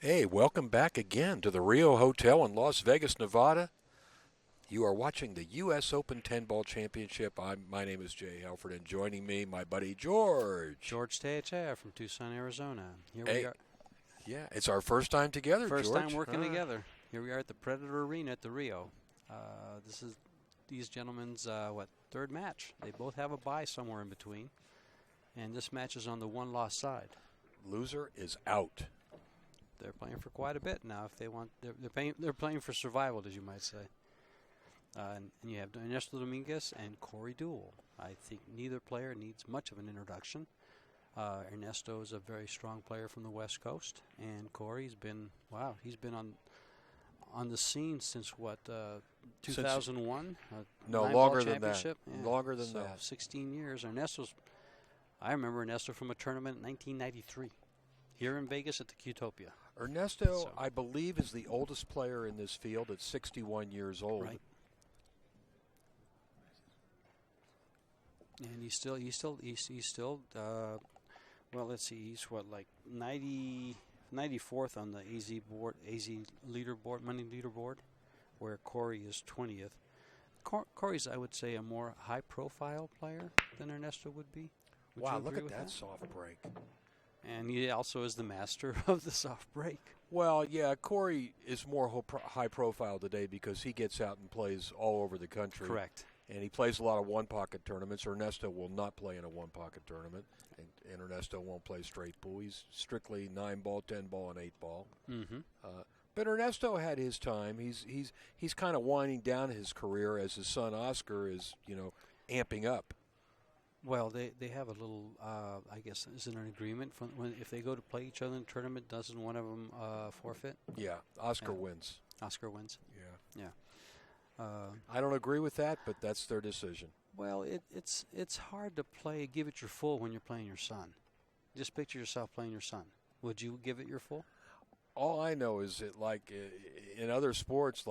Hey, welcome back again to the Rio Hotel in Las Vegas, Nevada. You are watching the U.S. Open 10-Ball Championship. My name is Jay Halford, and joining me, my buddy George. George Teacher from Tucson, Arizona. Here Hey, we are. yeah, it's our first time together, First George. time working together. Here we are at the Predator Arena at the Rio. This is these gentlemen's, third match. They both have a bye somewhere in between. And this match is on the one-loss side. Loser is out. They're playing for quite a bit now. If they want, they're playing for survival, as you might say. And you have Ernesto Dominguez and Deuel. I think neither player needs much of an introduction. Ernesto is a very strong player from the West Coast, and Corey's been he's been on the scene since 2001. No, longer than that. Yeah. Longer than that. 16 years. I remember Ernesto from a tournament in 1993 here in Vegas at the Qtopia. Ernesto, I believe, is the oldest player in this field at 61 years old. Right. And he's still well, let's see, he's 94th on the AZ leaderboard, money leaderboard, where Corey is 20th. Corey's, I would say, a more high-profile player than Ernesto would be. Wow, look at that soft break. And he also is the master of the soft break. Well, yeah, Corey is more high profile today because he gets out and plays all over the country. Correct. And he plays a lot of one-pocket tournaments. Ernesto will not play in a one-pocket tournament, and Ernesto won't play straight pool. He's strictly 9-ball, 10-ball, and 8-ball. Mm-hmm. But Ernesto had his time. He's kind of winding down his career as his son Oscar is, amping up. Well, they have a little, I guess, is it an agreement if they go to play each other in a tournament, doesn't one of them forfeit? Yeah, Oscar wins. Oscar wins. Yeah. Yeah. I don't agree with that, but that's their decision. Well, it's hard to give it your full when you're playing your son. Just picture yourself playing your son. Would you give it your full? All I know is that, like in other sports,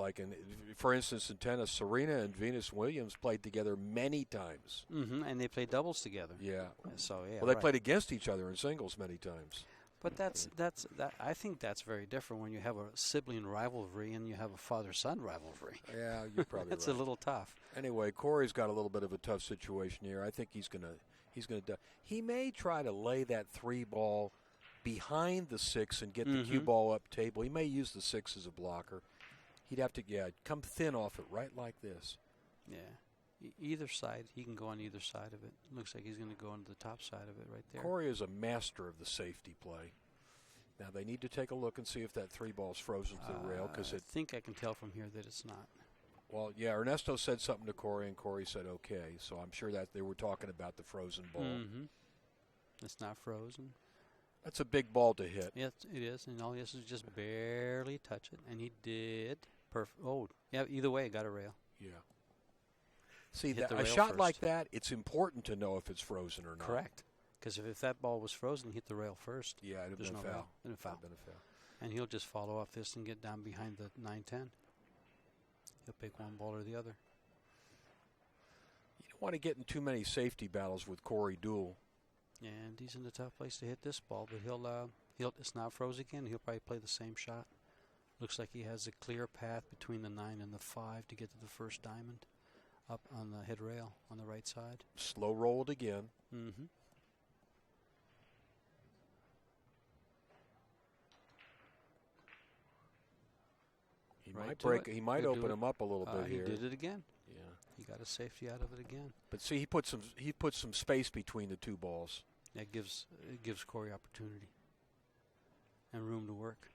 for instance, in tennis, Serena and Venus Williams played together many times. Mm-hmm, and they played doubles together. Yeah. So yeah. Well, they played against each other in singles many times. But I think that's very different when you have a sibling rivalry and you have a father-son rivalry. Yeah, you're probably That's right. a little tough. Anyway, Corey's got a little bit of a tough situation here. I think he's gonna do. He may try to lay that 3-ball behind the 6 and get the cue ball up table. He may use the 6 as a blocker. He'd have to come thin off it right like this. Yeah. Either side, he can go on either side of it. Looks like he's going to go on the top side of it right there. Corey is a master of the safety play. Now they need to take a look and see if that 3-ball's frozen to the rail. I think I can tell from here that it's not. Well, yeah, Ernesto said something to Corey, and Corey said okay. So I'm sure that they were talking about the frozen ball. Mm-hmm. It's not frozen. That's a big ball to hit. Yes, it is, and all he has to do is just barely touch it, and he did. Perfect. Oh, yeah, either way, it got a rail. Yeah. See, a shot first. like that, it's important to know if it's frozen or not. Correct. Because if that ball was frozen, hit the rail first. Yeah, it'd have been a foul. It'd have been a foul. And he'll just follow up this and get down behind the 9-10. He'll pick one ball or the other. You don't want to get in too many safety battles with Deuel. And he's in a tough place to hit this ball, but it's not froze again. He'll probably play the same shot. Looks like he has a clear path between the 9 and the 5 to get to the first diamond up on the head rail on the right side. Slow rolled again. Mm-hmm. He might open him up a little bit here. He did it again. Yeah. He got a safety out of it again. But see, he put some space between the two balls. That gives Corey opportunity and room to work.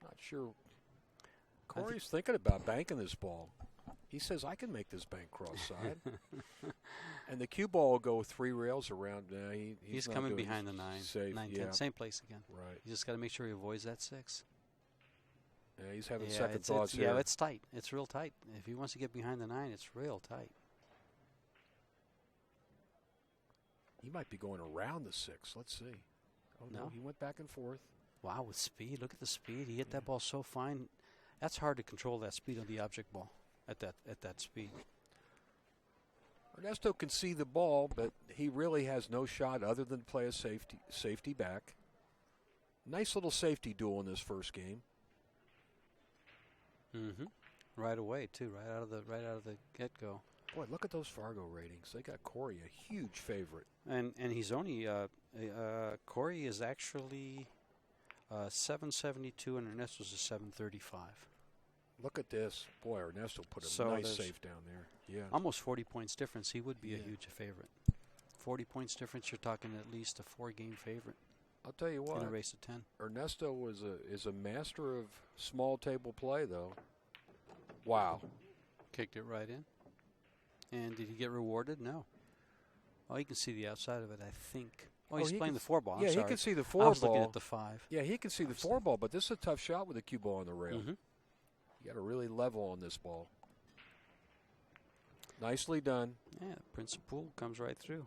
Not sure. Corey's thinking about banking this ball. He says, I can make this bank cross side. And the cue ball will go 3 rails around. He's coming behind the 9. Safe, 9-10, same place again. Right. You just got to make sure he avoids that 6. Yeah, he's having second thoughts here. Yeah, it's tight. It's real tight. If he wants to get behind the 9, it's real tight. He might be going around the 6. Let's see. Oh, no, he went back and forth. Wow, with speed. Look at the speed. He hit that ball so fine. That's hard to control, that speed on the object ball at that speed. Ernesto can see the ball, but he really has no shot other than play a safety back. Nice little safety duel in this first game. Right away too, right out of the get-go. Boy, look at those Fargo ratings. They got Corey a huge favorite. And he's only Corey is actually 772 and Ernesto's a 735. Look at this. Boy, Ernesto put a nice safe down there. Yeah. Almost 40 points difference. He would be a huge favorite. 40 points difference, you're talking at least a 4-game favorite. I'll tell you what. In a race of 10. Ernesto is a master of small table play, though. Wow. Kicked it right in. And did he get rewarded? No. Oh, you can see the outside of it, I think. Oh, he's playing the 4-ball. Yeah, he can see the 4-ball. I was looking at the 5. Yeah, he can see the 4-ball, but this is a tough shot with a cue ball on the rail. You got to really level on this ball. Nicely done. Yeah, Prince of Pool comes right through.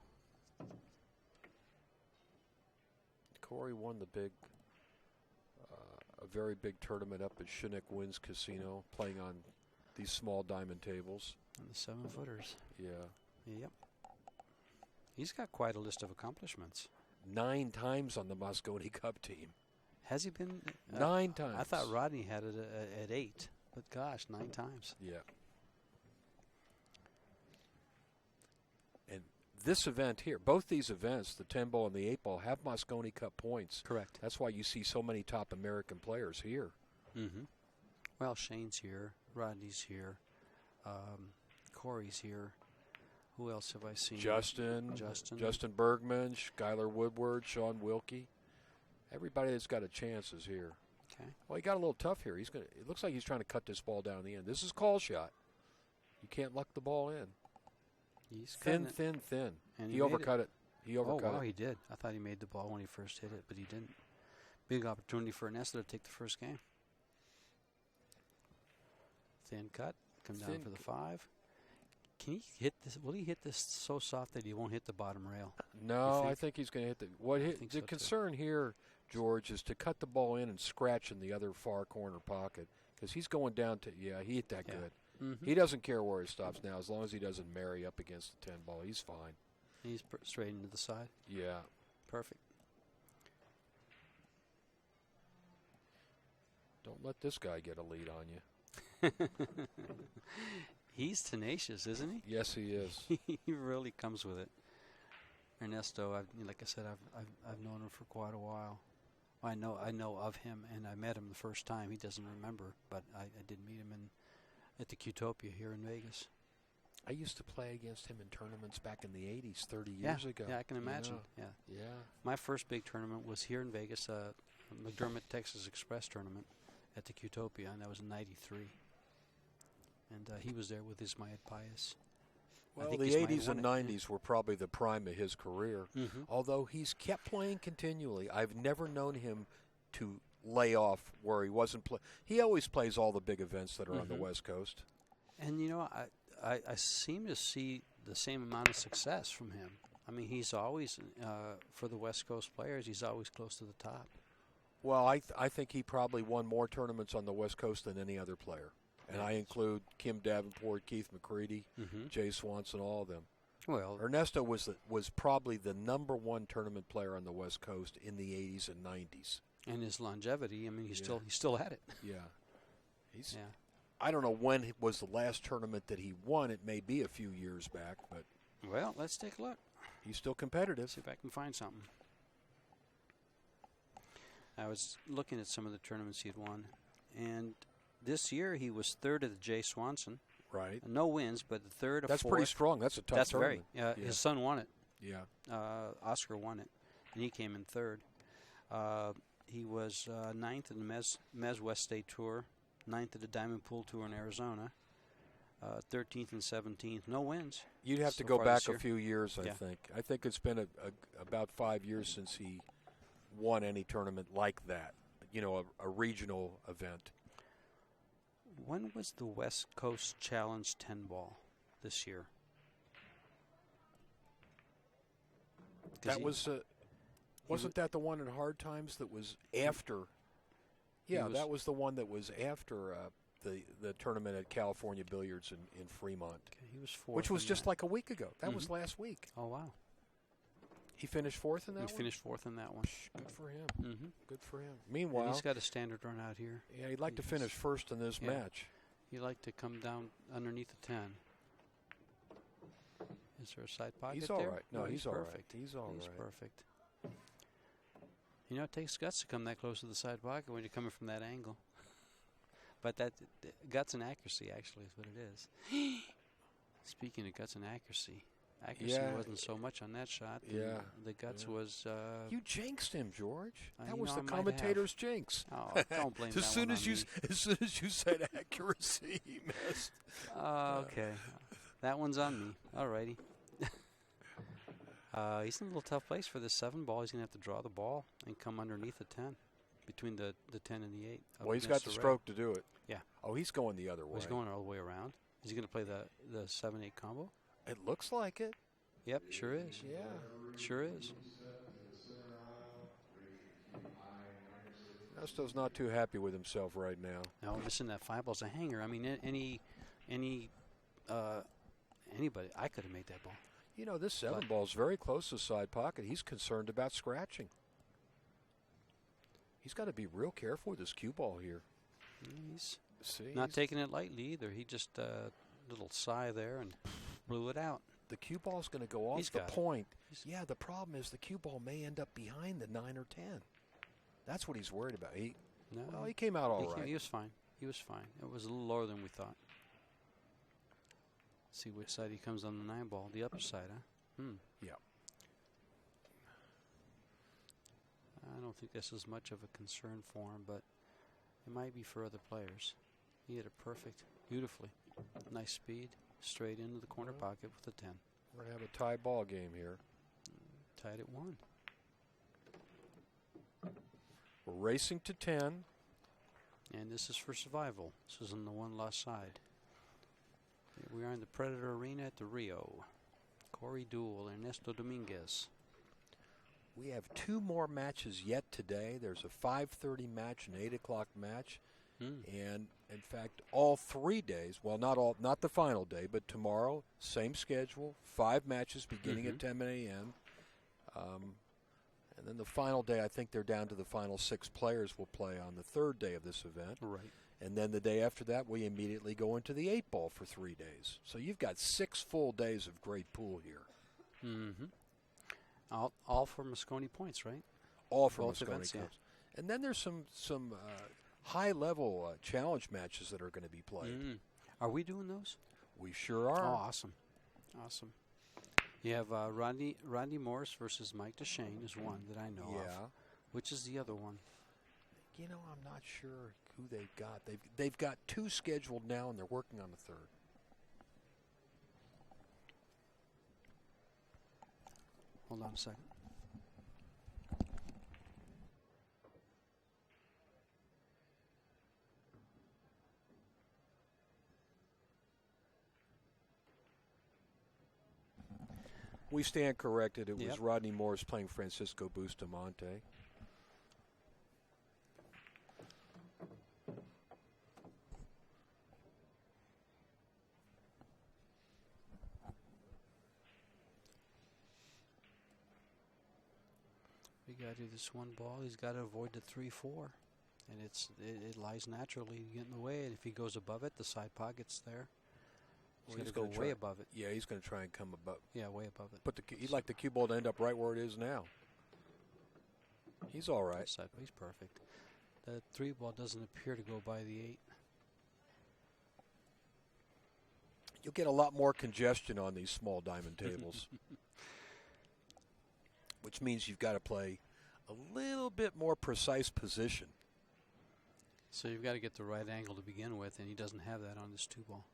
Corey won a very big tournament up at Chinook Winds Casino, playing on these small diamond tables. And the 7-footers. Yeah. Yep. He's got quite a list of accomplishments. 9 times on the Moscone Cup team. Has he been? 9 times. I thought Rodney had it at 8, but gosh, 9 times. Yeah. And this event here, both these events, the 10-ball and the 8-ball, have Moscone Cup points. Correct. That's why you see so many top American players here. Well, Shane's here, Rodney's here, Corey's here. Who else have I seen? Justin Bergman, Skylar Woodward, Sean Wilkie. Everybody that's got a chance is here. Okay. Well, he got a little tough here. It looks like he's trying to cut this ball down the end. This is call shot. You can't luck the ball in. He's thin. And he overcut it. He overcut it. Oh, wow, he did. I thought he made the ball when he first hit it, but he didn't. Big opportunity for Ernesto to take the first game. Thin cut. Come down for the 5. Can he hit this? Will he hit this so soft that he won't hit the bottom rail? No, I think he's going to hit the concern here, George, is to cut the ball in and scratch in the other far corner pocket, because he's going down to, he hit that good. He doesn't care where he stops now, as long as he doesn't marry up against the 10-ball. He's fine. He's straight into the side? Yeah. Perfect. Don't let this guy get a lead on you. He's tenacious, isn't he? Yes, he is. He really comes with it. Ernesto, like I said, I've known him for quite a while. I know of him, and I met him the first time. He doesn't remember, but I did meet him at the Qtopia here in Vegas. I used to play against him in tournaments back in the 80s, 30 years ago. Yeah, I can imagine. Yeah. My first big tournament was here in Vegas, McDermott Texas Express tournament at the Qtopia, and that was in '93. And he was there with Ismael Paez. Well, the 80s and 90s were probably the prime of his career, although he's kept playing continually. I've never known him to lay off where he wasn't playing. He always plays all the big events that are on the West Coast. And, I seem to see the same amount of success from him. I mean, he's always, for the West Coast players, he's always close to the top. Well, I think he probably won more tournaments on the West Coast than any other player. And I include Kim Davenport, Keith McCready, Jay Swanson, all of them. Well, Ernesto was probably the #1 tournament player on the West Coast in the 80s and 90s. And his longevity, I mean, he's still at it. Yeah. I don't know when it was the last tournament that he won. It may be a few years back, but well, let's take a look. He's still competitive. See if I can find something. I was looking at some of the tournaments he had won, and this year he was 3rd at the Jay Swanson. Right. No wins, but the 3rd or 4th. That's pretty strong. That's a tough tournament. His son won it. Yeah. Oscar won it, and he came in 3rd. He was 9th in the Mez West State Tour, 9th at the Diamond Pool Tour in Arizona, 13th and 17th. No wins. You'd have to go back a few years, I think. I think it's been about 5 years since he won any tournament like that, a regional event. When was the West Coast Challenge 10-ball this year? That was, wasn't that the one in Hard Times that was after? Yeah, that was the one that was after the tournament at California Billiards in Fremont. Okay, he was 4th. Which was just like a week ago. That was last week. Oh, wow. He finished fourth in that one? He finished fourth in that one. Good for him. Mm-hmm. Good for him. Meanwhile, and he's got a standard run out here. Yeah, he'd like to finish first in this match. He'd like to come down underneath the 10. Is there a side pocket He's there? all right. No, he's all right. perfect. He's all right. He's perfect. You know, it takes guts to come that close to the side pocket when you're coming from that angle. But that guts and accuracy, actually, is what it is. Speaking of guts and accuracy wasn't so much on that shot. The guts was... you jinxed him, George. That you was know, the commentator's jinx. Oh, don't blame as that soon one as on you me. As soon as you said accuracy, he missed. Okay. That one's on me. All righty. He's in a little tough place for this 7 ball. He's going to have to draw the ball and come underneath the 10, between the 10 and the 8. Well, he's got the stroke to do it. Yeah. Oh, he's going the other way. He's going all the way around. Is he going to play the 7-8 combo? It looks like it. Yep, sure is. Yeah. Sure is. Ernesto's not too happy with himself right now. No, missing that 5 ball's a hanger. I mean, anybody, I could have made that ball. You know, this 7 ball's very close to the side pocket. He's concerned about scratching. He's got to be real careful with his cue ball here. He's not taking it lightly either. He just little sigh there and blew it out. The cue ball's going to go off the point. Yeah, the problem is the cue ball may end up behind the 9 or 10. That's what he's worried about. He came out all right. He was fine. He was fine. It was a little lower than we thought. See which side he comes on the 9 ball. The upper side, huh? Yeah. I don't think this is much of a concern for him, but it might be for other players. He hit it perfect, beautifully. Nice speed, straight into the corner pocket with a 10. We're going to have a tie ball game here. Tied at 1. We're racing to 10. And this is for survival. This is on the 1-loss side. Here we are in the Predator Arena at the Rio. Corey Deuel, Ernesto Dominguez. We have 2 more matches yet today. There's a 5:30 match, an 8 o'clock match. And, in fact, all 3 days, well, not the final day, but tomorrow, same schedule, 5 matches beginning at 10 a.m. And then the final day, I think they're down to the final 6 players will play on the 3rd day of this event. Right. And then the day after that, we immediately go into the 8 ball for 3 days. So you've got 6 full days of great pool here. Mm-hmm. All for Moscone points, right? All for Both Moscone events, points. Yeah. And then there's some high-level challenge matches that are going to be played. Are we doing those? We sure are. Oh, awesome. Awesome. You have Rodney Morris versus Mike DeShane is one that I know of. Which is the other one? You know, I'm not sure who they've got. They've got 2 scheduled now, and they're working on the 3rd. Hold on a second. We stand corrected. It was Rodney Morris playing Francisco Bustamante. We got to do this 1 ball. He's got to avoid the 3-4. And it lies naturally to get in the way. And if he goes above it, the side pocket's there. He's going to go way above it. Yeah, he's going to try and come above. Yeah, way above it. But he'd like the cue ball to end up right where it is now. He's all right. He's perfect. The 3 ball doesn't appear to go by the 8. You'll get a lot more congestion on these small diamond tables. Which means you've got to play a little bit more precise position. So you've got to get the right angle to begin with, and he doesn't have that on this 2 ball.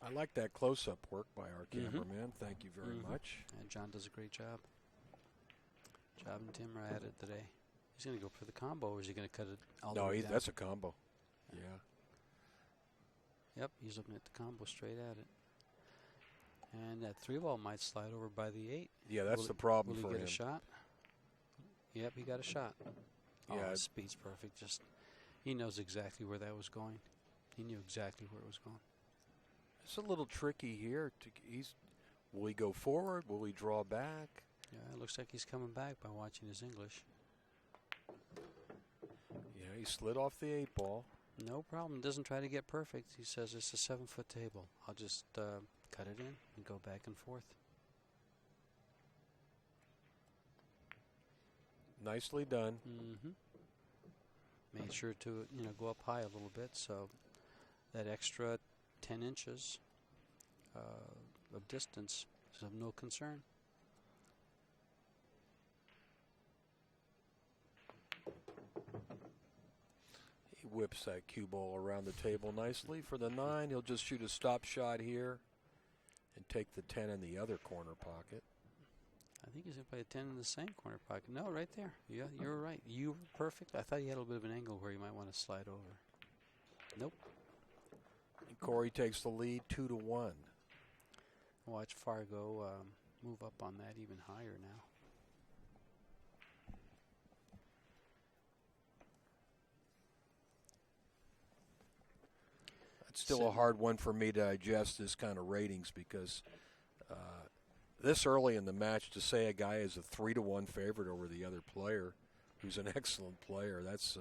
I like that close-up work by our cameraman. Thank you very much. And John does a great job. Job and Tim are at it today. He's going to go for the combo, or is he going to cut it all the way down? No, that's a combo. Yeah. Yep, he's looking at the combo straight at it. And that 3 ball might slide over by the 8. Yeah, that's the problem for him. Will he get a shot? Yep, he got a shot. Yeah, his speed's perfect. Just he knows exactly where that was going. He knew exactly where it was going. It's a little tricky here. Will he go forward? Will he draw back? Yeah, it looks like he's coming back by watching his English. Yeah, he slid off the 8-ball. No problem. Doesn't try to get perfect. He says it's a 7-foot table. I'll just cut it in and go back and forth. Nicely done. Made sure to go up high a little bit, so that extra 10 inches of distance is of no concern. He whips that cue ball around the table nicely. For the 9, he'll just shoot a stop shot here and take the 10 in the other corner pocket. I think he's going to play a 10 in the same corner pocket. No, right there. Yeah, you're right. You were perfect. I thought he had a little bit of an angle where you might want to slide over. Nope. And Corey takes the lead 2-1. Watch Fargo move up on that even higher now. It's still a hard one for me to digest, this kind of ratings, because this early in the match to say a guy is a 3-1 favorite over the other player, who's an excellent player, that's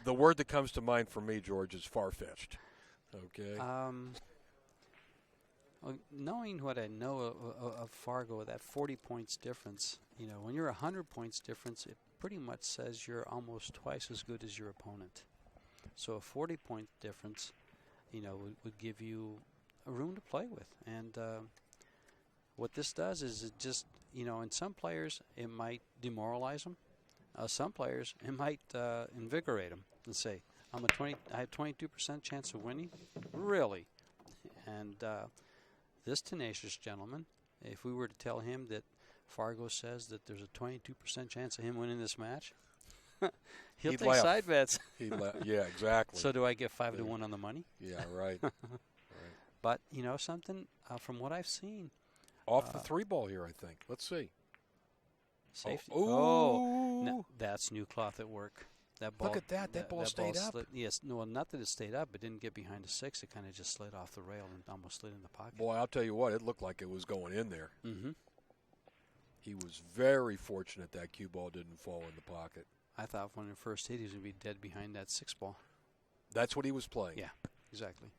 the word that comes to mind for me, George, is far-fetched. Okay. Knowing what I know of Fargo, that 40 points difference, when you're 100 points difference, it pretty much says you're almost twice as good as your opponent. So a 40-point difference, would give you a room to play with. And what this does is it just, in some players it might demoralize them. Some players it might invigorate them and say, I have 22% chance of winning? Really? And this tenacious gentleman, if we were to tell him that Fargo says that there's a 22% chance of him winning this match, he'll take laugh. Side bets. Yeah, exactly. So do I get 5-1 on the money? Yeah, right. But, something from what I've seen. Off the 3-ball here, I think. Let's see. Safety. Oh. No, that's new cloth at work. That ball, look at that. That ball stayed up. Yes. No, not that it stayed up. It didn't get behind the 6. It kind of just slid off the rail and almost slid in the pocket. Boy, I'll tell you what. It looked like it was going in there. Mm-hmm. He was very fortunate that cue ball didn't fall in the pocket. I thought when it first hit, he was going to be dead behind that 6 ball. That's what he was playing. Yeah, exactly.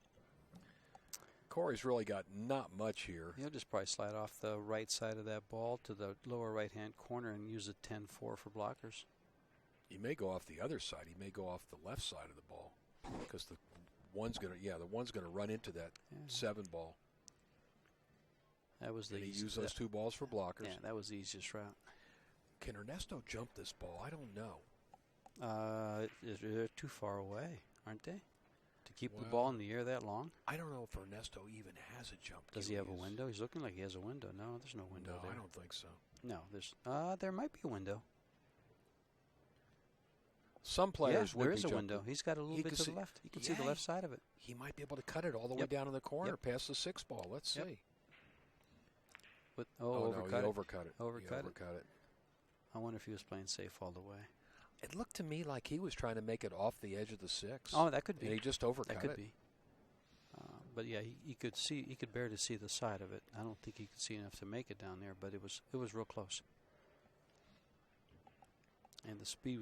Corey's really got not much here. He'll just probably slide off the right side of that ball to the lower right-hand corner and use a 10-4 for blockers. He may go off the other side. He may go off the left side of the ball because the one's going to run into that 7 ball. That was the he used those 2 balls for blockers. Yeah, that was the easiest route. Can Ernesto jump this ball? I don't know. They're too far away, aren't they? To keep the ball in the air that long? I don't know if Ernesto even has a jump. Does he have a window? He's looking like he has a window. No, there's no window there. I don't think so. No, there might be a window. Some players would there be is a window. He's got a little bit to the left. He can see the left side of it. He might be able to cut it all the way down in the corner past the 6 ball. Let's see. Overcut it. Overcut it. I wonder if he was playing safe all the way. It looked to me like he was trying to make it off the edge of the 6. Oh, that could be. And he just overcut it. That could be. But yeah, he could barely see the side of it. I don't think he could see enough to make it down there, but it was real close. And the speed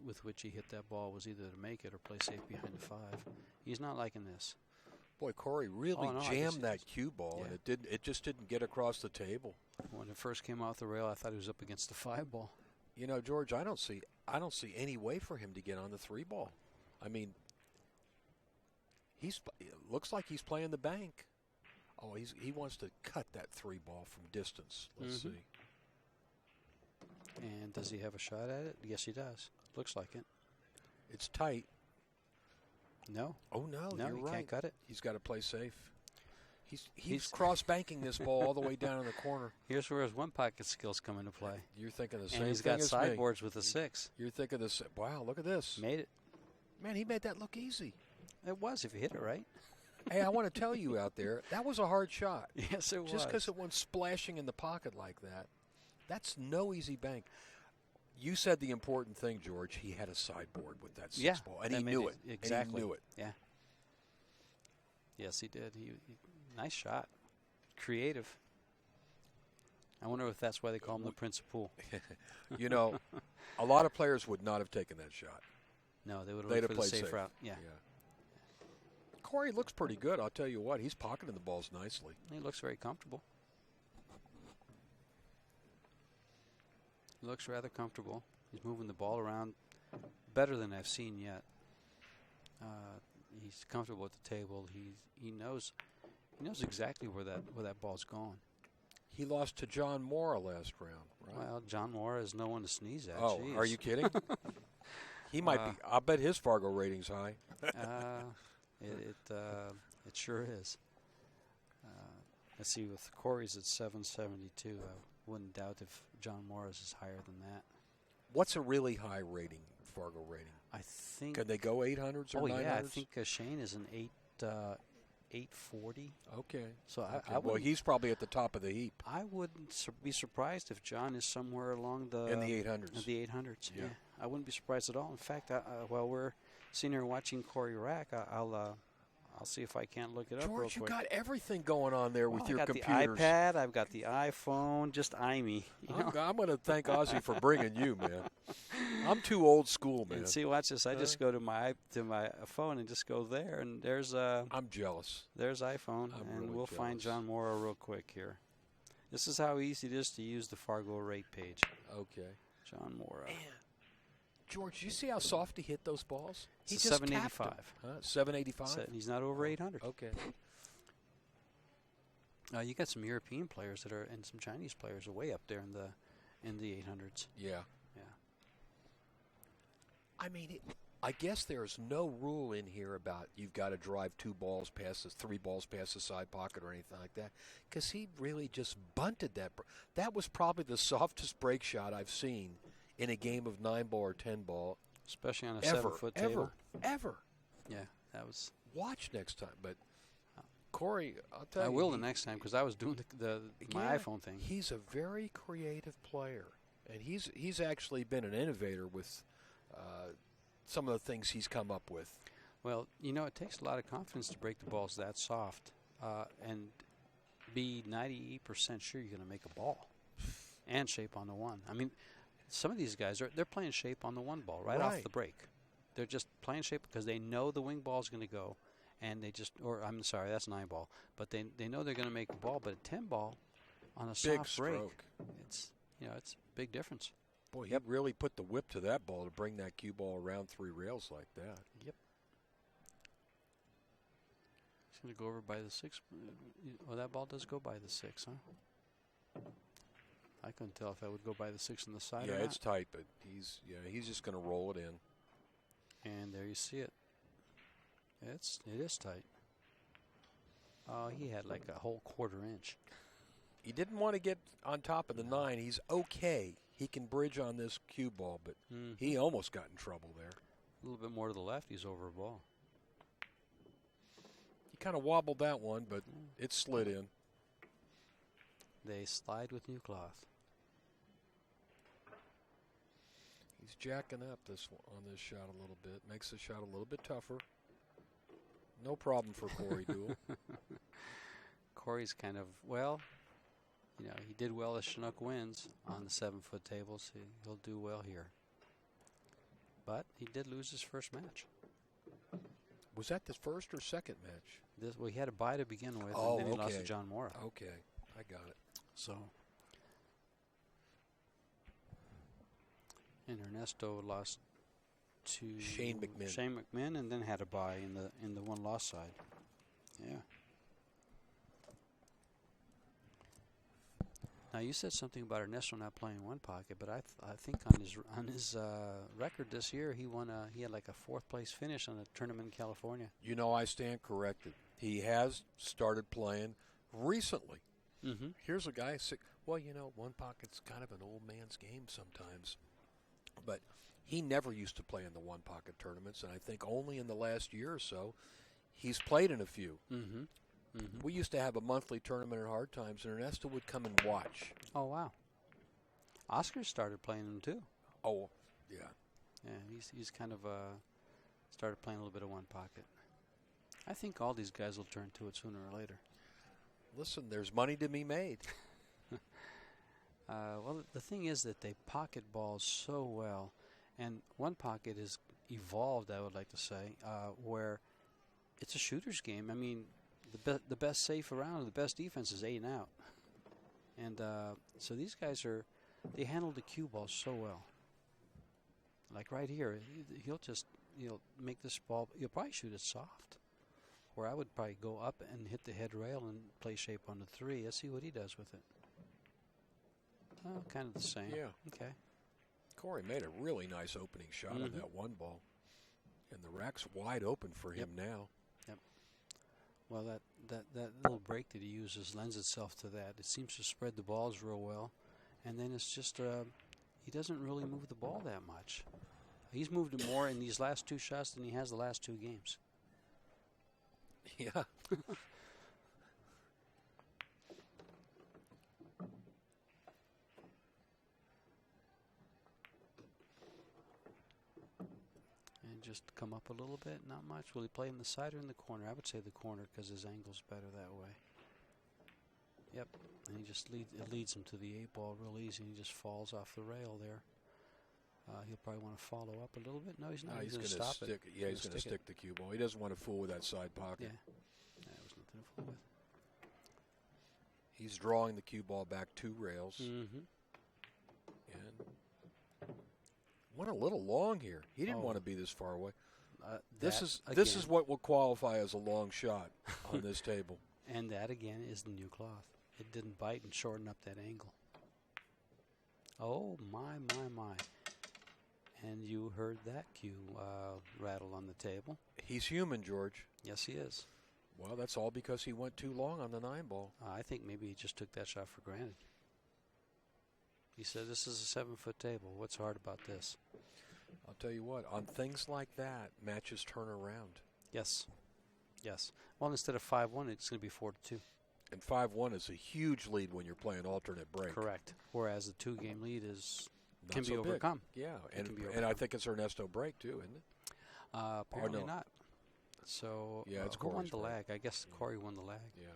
with which he hit that ball was either to make it or play safe behind the 5. He's not liking this. Boy, Corey really jammed that cue ball, and it just didn't get across the table. When it first came off the rail, I thought he was up against the 5 ball. George, I don't see any way for him to get on the 3 ball. I mean, it looks like he's playing the bank. Oh, he wants to cut that 3 ball from distance. Let's see. And does he have a shot at it? Yes, he does. Looks like it. It's tight. No. Oh, no, you're he right. can't cut it. He's got to play safe. He's cross-banking this ball all the way down in the corner. Here's where his one-pocket skills come into play. You're thinking the same and he's thing got as sideboards with a 6. You're thinking this. Wow, look at this. Made it. Man, he made that look easy. It was if you hit it right. Hey, I want to tell you out there, that was a hard shot. Yes, it was. Just because it went splashing in the pocket like that, that's no easy bank. You said the important thing, George. He had a sideboard with that 6 ball, and he knew it. Exactly. And he knew it. Yeah. Yes, he did. Nice shot. Creative. I wonder if that's why they call him the Prince of Pool. You know, a lot of players would not have taken that shot. No, they would have They'd looked have for the played safe safe. route. Yeah. Corey looks pretty good. I'll tell you what. He's pocketing the balls nicely. He looks very comfortable. He looks rather comfortable. He's moving the ball around better than I've seen yet. He's comfortable at the table. He knows exactly where that ball's going. He lost to John Mora last round, right? Well, John Mora is no one to sneeze at. Oh, Jeez. are you kidding? He might be. I bet his Fargo rating's high. It sure is. Let's see, with Corey's at 772. I wouldn't doubt if John Morris is higher than that. What's a really high rating, Fargo rating? I think. Can they go 800s or 900s? Oh yeah, I think Shane is an 840. Okay. So okay. Well, he's probably at the top of the heap. I wouldn't be surprised if John is somewhere along in the 800s. The 800s. Yeah. I wouldn't be surprised at all. In fact, while we're sitting here watching Corey rack, I'll see if I can't look it up real quick. George, you got everything going on there with your computers. I've got the iPad. I've got the iPhone. Just eye me. I'm going to thank Ozzy for bringing you, man. I'm too old school, man. And see, watch this. I just go to my phone and just go there, and there's I'm jealous. There's iPhone, I'm and really we'll jealous. find John Mora real quick here. This is how easy it is to use the Fargo rate page. Okay. John Mora. Man. George, you see how soft he hit those balls? He just 785. 785? He's not over 800. Okay. You got some European players that are, and some Chinese players are way up there in the 800s. Yeah. Yeah. I mean, I guess there's no rule in here about you've got to drive 3 balls past the side pocket or anything like that, because he really just bunted that. That was probably the softest break shot I've seen in a game of 9-ball or 10-ball. Especially on a 7-foot table. Ever. Yeah, that was. Watch next time. But Corey, I'll tell you. I will the next time, because I was doing my iPhone thing. He's a very creative player, and he's actually been an innovator with some of the things he's come up with. Well, it takes a lot of confidence to break the balls that soft and be 98% sure you're going to make a ball and shape on the one. I mean, some of these guys they're playing shape on the 1 ball right off the break. They're just playing shape because they know the wing ball is going to go, and they just, or I'm sorry, that's 9-ball, but they know they're going to make a ball. But a 10-ball on a big soft stroke. break, it's a big difference. Boy, he really put the whip to that ball to bring that cue ball around 3 rails like that. Yep. He's going to go over by the 6. Well, that ball does go by the 6, huh? I couldn't tell if I would go by the 6 on the side or not. Yeah, it's tight, but he's just going to roll it in. And there you see it. It is tight. Oh, he had like a whole quarter-inch. He didn't want to get on top of the 9. He's okay. He can bridge on this cue ball, but he almost got in trouble there. A little bit more to the left, he's over a ball. He kind of wobbled that one, but it slid in. They slide with new cloth. He's jacking up on this shot a little bit. Makes the shot a little bit tougher. No problem for Corey Deuel. Corey's kind of, he did well as Chinook wins on the 7-foot tables. He'll do well here. But he did lose his first match. Was that the first or second match? He had a bye to begin with, and then he lost to John Mora. Okay, I got it. So, and Ernesto lost to Shane McMinn. And then had a bye in the 1-loss side. Yeah. Now you said something about Ernesto not playing 1 pocket, but I think on his record this year he had like a 4th place finish on a tournament in California. I stand corrected. He has started playing recently. Mm-hmm. Here's a guy. 1 pocket's kind of an old man's game sometimes, but he never used to play in the 1 pocket tournaments, and I think only in the last year or so he's played in a few. Mm-hmm. Mm-hmm. We used to have a monthly tournament at Hard Times, and Ernesto would come and watch. Oh, wow. Oscar started playing them, too. Oh, yeah. Yeah, he's kind of started playing a little bit of 1 pocket. I think all these guys will turn to it sooner or later. Listen, there's money to be made. Well, the thing is that they pocket balls so well, and one pocket is evolved, I would like to say, where it's a shooter's game. I mean, the best safe around, the best defense is 8 and out. And so these guys they handle the cue ball so well. Like right here, he'll make this ball, he'll probably shoot it soft. Where I would probably go up and hit the head rail and play shape on the 3. Let's see what he does with it. Oh, kind of the same. Yeah. Okay. Corey made a really nice opening shot on that one ball. And the rack's wide open for him now. Yep. Well, that little break that he uses lends itself to that. It seems to spread the balls real well. And then it's just, he doesn't really move the ball that much. He's moved it more in these last 2 shots than he has the last 2 games. Yeah. And just come up a little bit, not much. Will he play in the side or in the corner? I would say the corner because his angle's better that way. Yep. And he just leads him to the 8 ball real easy, and he just falls off the rail there. He'll probably want to follow up a little bit. No, he's not. He's going to stop stick. it. Yeah, he's going to stick the cue ball. He doesn't want to fool with that side pocket. Yeah. That was nothing to fool with. He's drawing the cue ball back 2 rails. Mm-hmm. And went a little long here. He didn't want to be this far away. This is what will qualify as a long shot on this table. And that again is the new cloth. It didn't bite and shorten up that angle. Oh my. And you heard that cue rattle on the table. He's human, George. Yes, he is. Well, that's all because he went too long on the 9 ball. I think maybe he just took that shot for granted. He said, this is a 7-foot table. What's hard about this? I'll tell you what, on things like that, matches turn around. Yes. Well, instead of 5-1, it's going to be 4-2. And 5-1 is a huge lead when you're playing alternate break. Correct. Whereas the 2-game lead can be so overcome. Big. Yeah, and I think it's Ernesto break too, isn't it? Apparently not. So yeah, it's who won Corey's the break. lag? I guess Corey won the lag. Yeah.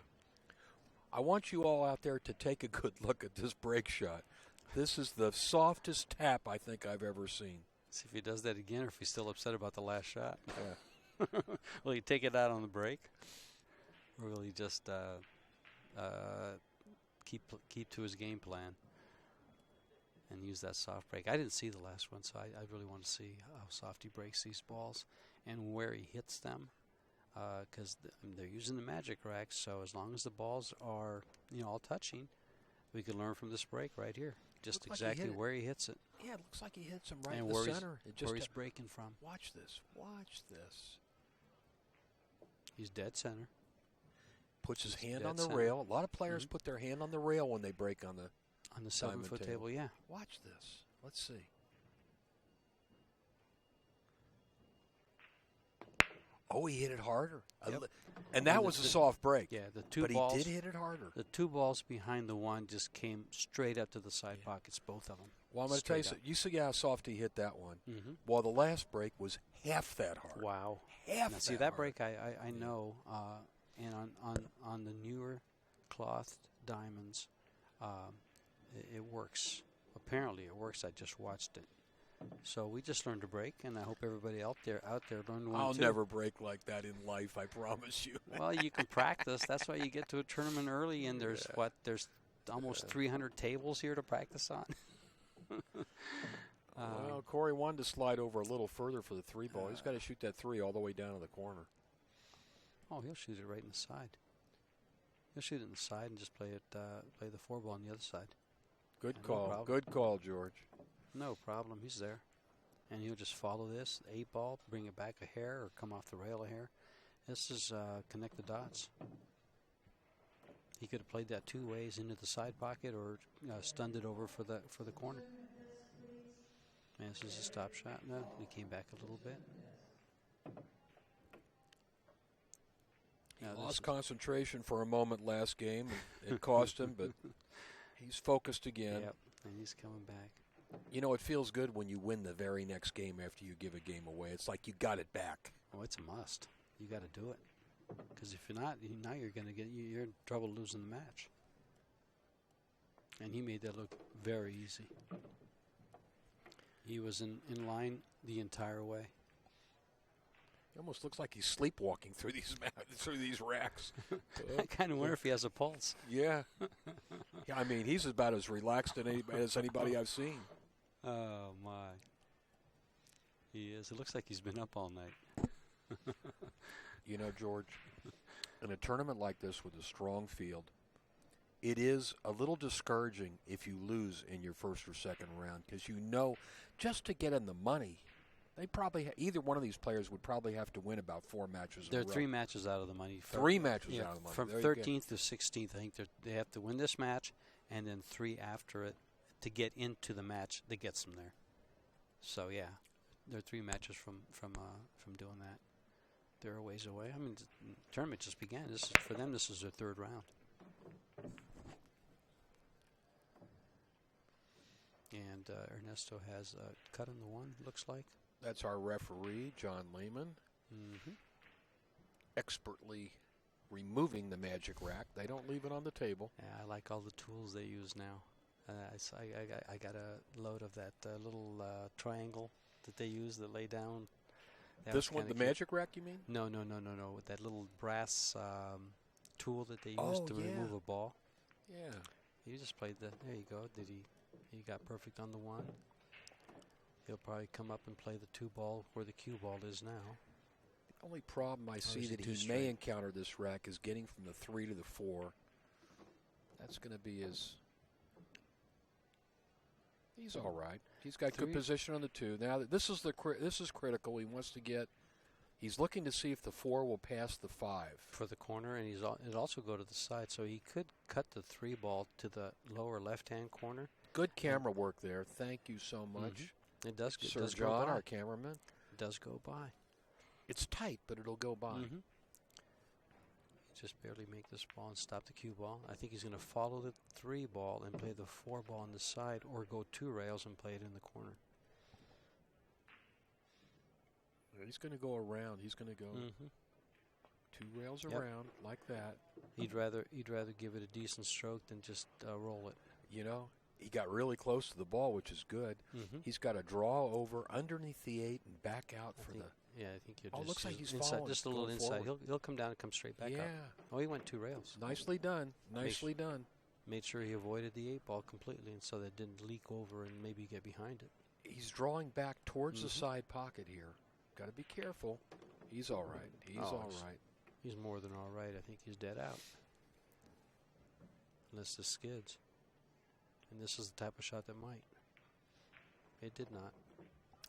I want you all out there to take a good look at this break shot. This is the softest tap I think I've ever seen. See if he does that again, or if he's still upset about the last shot. Yeah. Will he take it out on the break, or will he just keep to his game plan and use that soft break? I didn't see the last one, so I really want to see how soft he breaks these balls and where he hits them, because they're using the magic racks. So as long as the balls are all touching, we can learn from this break right here, just exactly where he hits it. Yeah, it looks like he hits him right and in the center. Where he's breaking from. Watch this. Watch this. He's dead center. Puts his hand on the rail. A lot of players put their hand on the rail when they break on the 7-foot table. Yeah. Watch this. Let's see. Oh, he hit it harder. Yep. And that was a soft break. Yeah, the 2 balls. But he did hit it harder. The 2 balls behind the 1 just came straight up to the side pockets, both of them. Well, I'm going to tell you something. You see how soft he hit that one. Mm-hmm. Well, the last break was half that hard. Wow. Half now, that see, that hard. break I know, and on the newer cloth diamonds, it works. Apparently it works. I just watched it. So we just learned to break, and I hope everybody out there learned one I'll too. never break like that in life, I promise you. Well, you can practice. That's why you get to a tournament early, and there's almost 300 tables here to practice on. Well, Corey wanted to slide over a little further for the 3 ball. He's got to shoot that 3 all the way down to the corner. Oh, he'll shoot it right in the side. He'll shoot it in the side and just play the 4 ball on the other side. Good call. No Good call, George. No problem. He's there. And he'll just follow this 8 ball, bring it back a hair or come off the rail a hair. This is connect the dots. He could have played that 2 ways into the side pocket or stunned it over for the corner. And this is a stop shot. No, he came back a little bit. He lost concentration for a moment last game. It cost him, but he's focused again. Yep, and he's coming back. You know, it feels good when you win the very next game after you give a game away. It's like you got it back. Oh, it's a must. You got to do it. Because if you're not, now you're going to you're in trouble losing the match. And he made that look very easy. He was in line the entire way. It almost looks like he's sleepwalking through these racks. I kind of wonder if he has a pulse. Yeah. Yeah, I mean, he's about as relaxed as anybody I've seen. Oh, my. He is. It looks like he's been up all night. You know, George, in a tournament like this with a strong field, it is a little discouraging if you lose in your first or second round because you know just to get in the money, they probably either one of these players would probably have to win about 4 matches. They're 3 matches out of the money. 3 matches out of the money. From 13th to 16th, I think they have to win this match and then 3 after it to get into the match that gets them there. So yeah, they're 3 matches from doing that. They're a ways away. I mean, the tournament just began. For them, this is their 3rd round. And Ernesto has a cut on the 1, looks like. That's our referee, John Lehman. Expertly removing the magic rack. They don't leave it on the table. Yeah, I like all the tools they use now. I got a load of that little triangle that they use that lay down. This one, the magic rack, you mean? No. With that little brass tool that they use to remove a ball. Yeah. He just played the. There you go. He got perfect on the 1. He'll probably come up and play the 2 ball where the cue ball is now. The only problem I see that he may encounter this rack is getting from the 3 to the 4. That's going to be his. He's all right. He's got good position on the 2. Now this is critical. He wants to get. He's looking to see if the 4 will pass the 5 for the corner, and it also go to the side. So he could cut the 3 ball to the lower left-hand corner. Good camera work there. Thank you so much. It does. Sir does John, go by. our cameraman. It does go by. It's tight, but it'll go by. Just barely make this ball and stop the cue ball. I think he's going to follow the 3 ball and play the 4 ball on the side, or go 2 rails and play it in the corner. He's going to go around. He's going to go 2 rails around like that. He'd rather give it a decent stroke than just roll it. You know, he got really close to the ball, which is good. He's got to draw over underneath the 8 and back out for the. Yeah, I think it looks like he's inside, following, just a little inside. He'll come down and come straight back up. Oh, he went 2 rails. Nicely done. Nicely done. Made sure he avoided the 8 ball completely, and so that it didn't leak over and maybe get behind it. He's drawing back towards the side pocket here. Got to be careful. He's all right. He's all right. He's more than all right. I think he's dead out. Unless this skids. And this is the type of shot that might. It did not.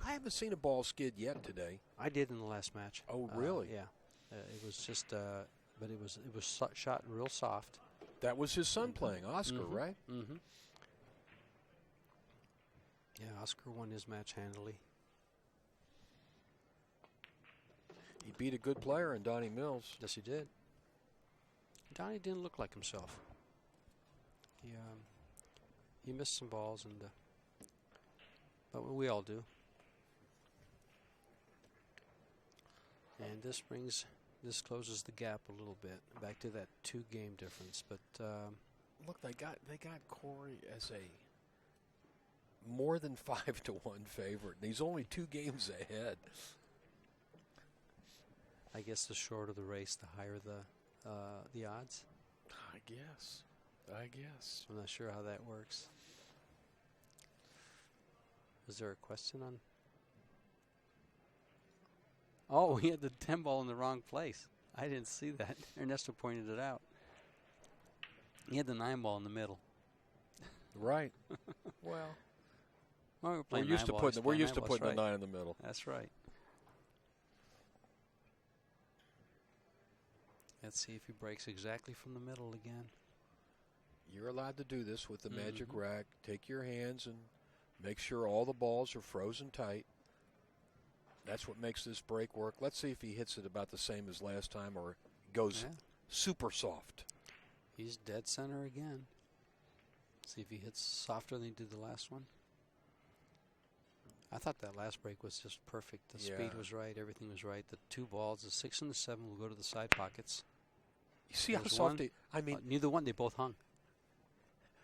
I haven't seen a ball skid yet today. I did in the last match. Oh, really? Yeah. It was just, but it was shot real soft. That was his son playing, Oscar, right? Yeah, Oscar won his match handily. He beat a good player in Donnie Mills. Yes, he did. Donnie didn't look like himself. He missed some balls, but we all do. And this closes the gap a little bit, back to that 2-game difference. But look, they got Corey as a more than 5-1 favorite. And he's only 2 games ahead. I guess the shorter the race, the higher the odds. I guess. I'm not sure how that works. Is there a question on? Oh, he had the 10 ball in the wrong place. I didn't see that. Ernesto pointed it out. He had the 9 ball in the middle. Right. Well, we're used to putting the 9 in the middle. That's right. Let's see if he breaks exactly from the middle again. You're allowed to do this with the magic rack. Take your hands and make sure all the balls are frozen tight. That's what makes this break work. Let's see if he hits it about the same as last time or goes super soft. He's dead center again. See if he hits softer than he did the last one. I thought that last break was just perfect. The speed was right. Everything was right. The 2 balls, the 6 and the 7, will go to the side pockets. You see how soft neither one, they both hung.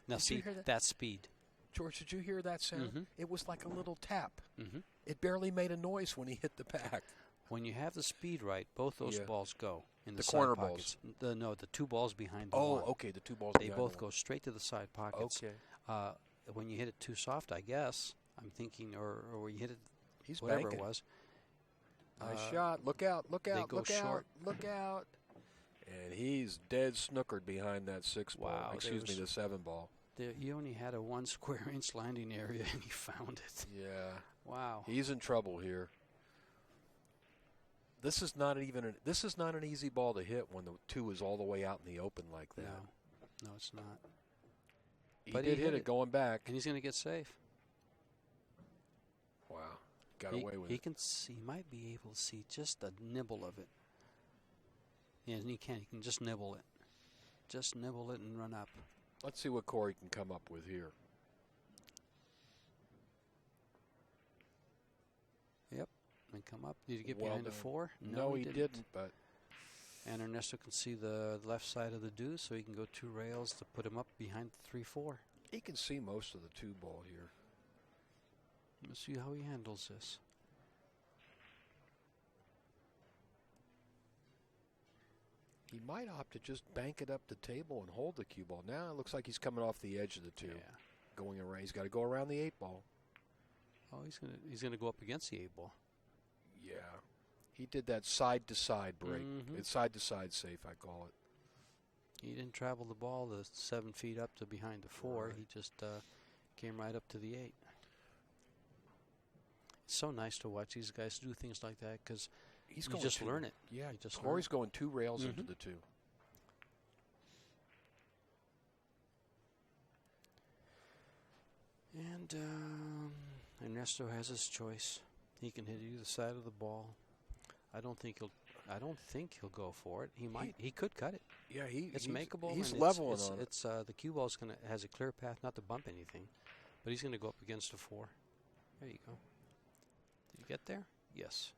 Now, see, that speed. George, did you hear that sound? Mm-hmm. It was like a little tap. Mm-hmm. It barely made a noise when he hit the pack. When you have the speed right, both those balls go in the corner side pockets. balls. The 2 balls behind the one. one. Okay, the 2 balls They behind both the go straight to the side pockets. Okay. When you hit it too soft, I guess, I'm thinking, or where you hit it, He's whatever banking. it was. Nice shot. Look out, look out, go look out, short. look out. And he's dead snookered behind that 6 ball. Excuse me, the 7 ball. You only had a 1 square inch landing area, and he found it. Yeah. Wow. He's in trouble here. This is not an easy ball to hit when the 2 is all the way out in the open like that. No, it's not. He did hit it going back. And he's going to get safe. Wow. Got away with it. He might be able to see just a nibble of it. Yeah, and he can just nibble it. Just nibble it and run up. Let's see what Corey can come up with here. Yep. And come up. Did he get behind the 4? No, he didn't. But and Ernesto can see the left side of the deuce, so he can go 2 rails to put him up behind the 3-4. He can see most of the 2 ball here. Let's see how he handles this. He might opt to just bank it up the table and hold the cue ball. Now it looks like he's coming off the edge of the 2. Yeah. Going around. He's got to go around the 8 ball. Oh, he's gonna go up against the 8 ball. Yeah. He did that side-to-side break. Mm-hmm. It's side-to-side safe, I call it. He didn't travel the ball the 7 feet up to behind the 4. Right. He just came right up to the 8. It's so nice to watch these guys do things like that because you just learn it. Yeah, just Corey's going 2 rails into the 2. And Ernesto has his choice. He can hit either side of the ball. I don't think he'll go for it. He might. He could cut it. Yeah, it's makeable. He's and leveling on it. It's the cue ball has a clear path not to bump anything, but he's going to go up against a 4. There you go. Did you get there? Yes.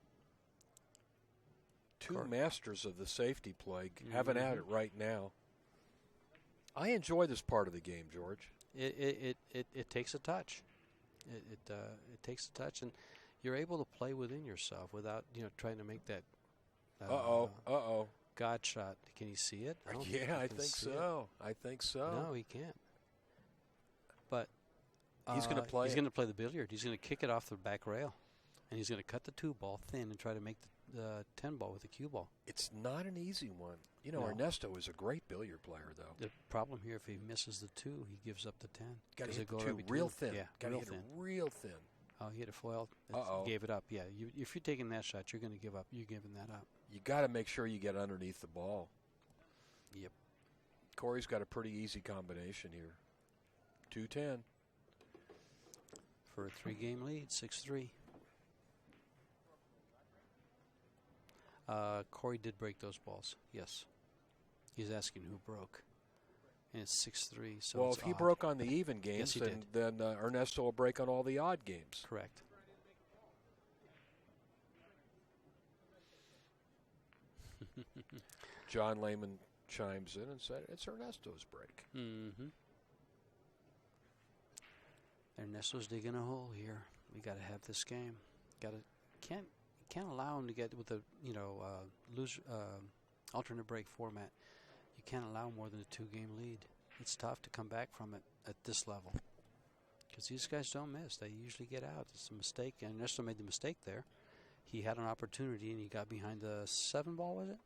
2 masters of the safety play having at it right now. I enjoy this part of the game, George. It takes a touch. It takes a touch, and you're able to play within yourself without trying to make that. God shot. Can he see it? I think so. I think so. No, he can't. But he's going to play. He's going to play the billiard. He's going to kick it off the back rail, and he's going to cut the 2 ball thin and try to make the 10 ball with the cue ball. It's not an easy one. No. Ernesto is a great billiard player, though. The problem here, if he misses the 2, he gives up the 10. Got to hit the 2 real thin. Yeah, got to hit it real thin. Oh, he hit a foil. Gave it up. Yeah, if you're taking that shot, you're going to give up. You're giving that up. You got to make sure you get underneath the ball. Yep. Corey's got a pretty easy combination here. 2-10. For a 3-game lead, 6-3. Corey did break those balls. Yes. He's asking who broke. And it's 6-3. So well, it's if he odd. broke on the even games, then Ernesto will break on all the odd games. Correct. John Lehman chimes in and said it's Ernesto's break. Mm-hmm. Ernesto's digging a hole here. We got to have this game. Can't allow him to get with the alternate break format. You can't allow more than a 2-game lead. It's tough to come back from it at this level because these guys don't miss. They usually get out. It's a mistake, and Ernesto made the mistake there. He had an opportunity, and he got behind the 7 ball, was it?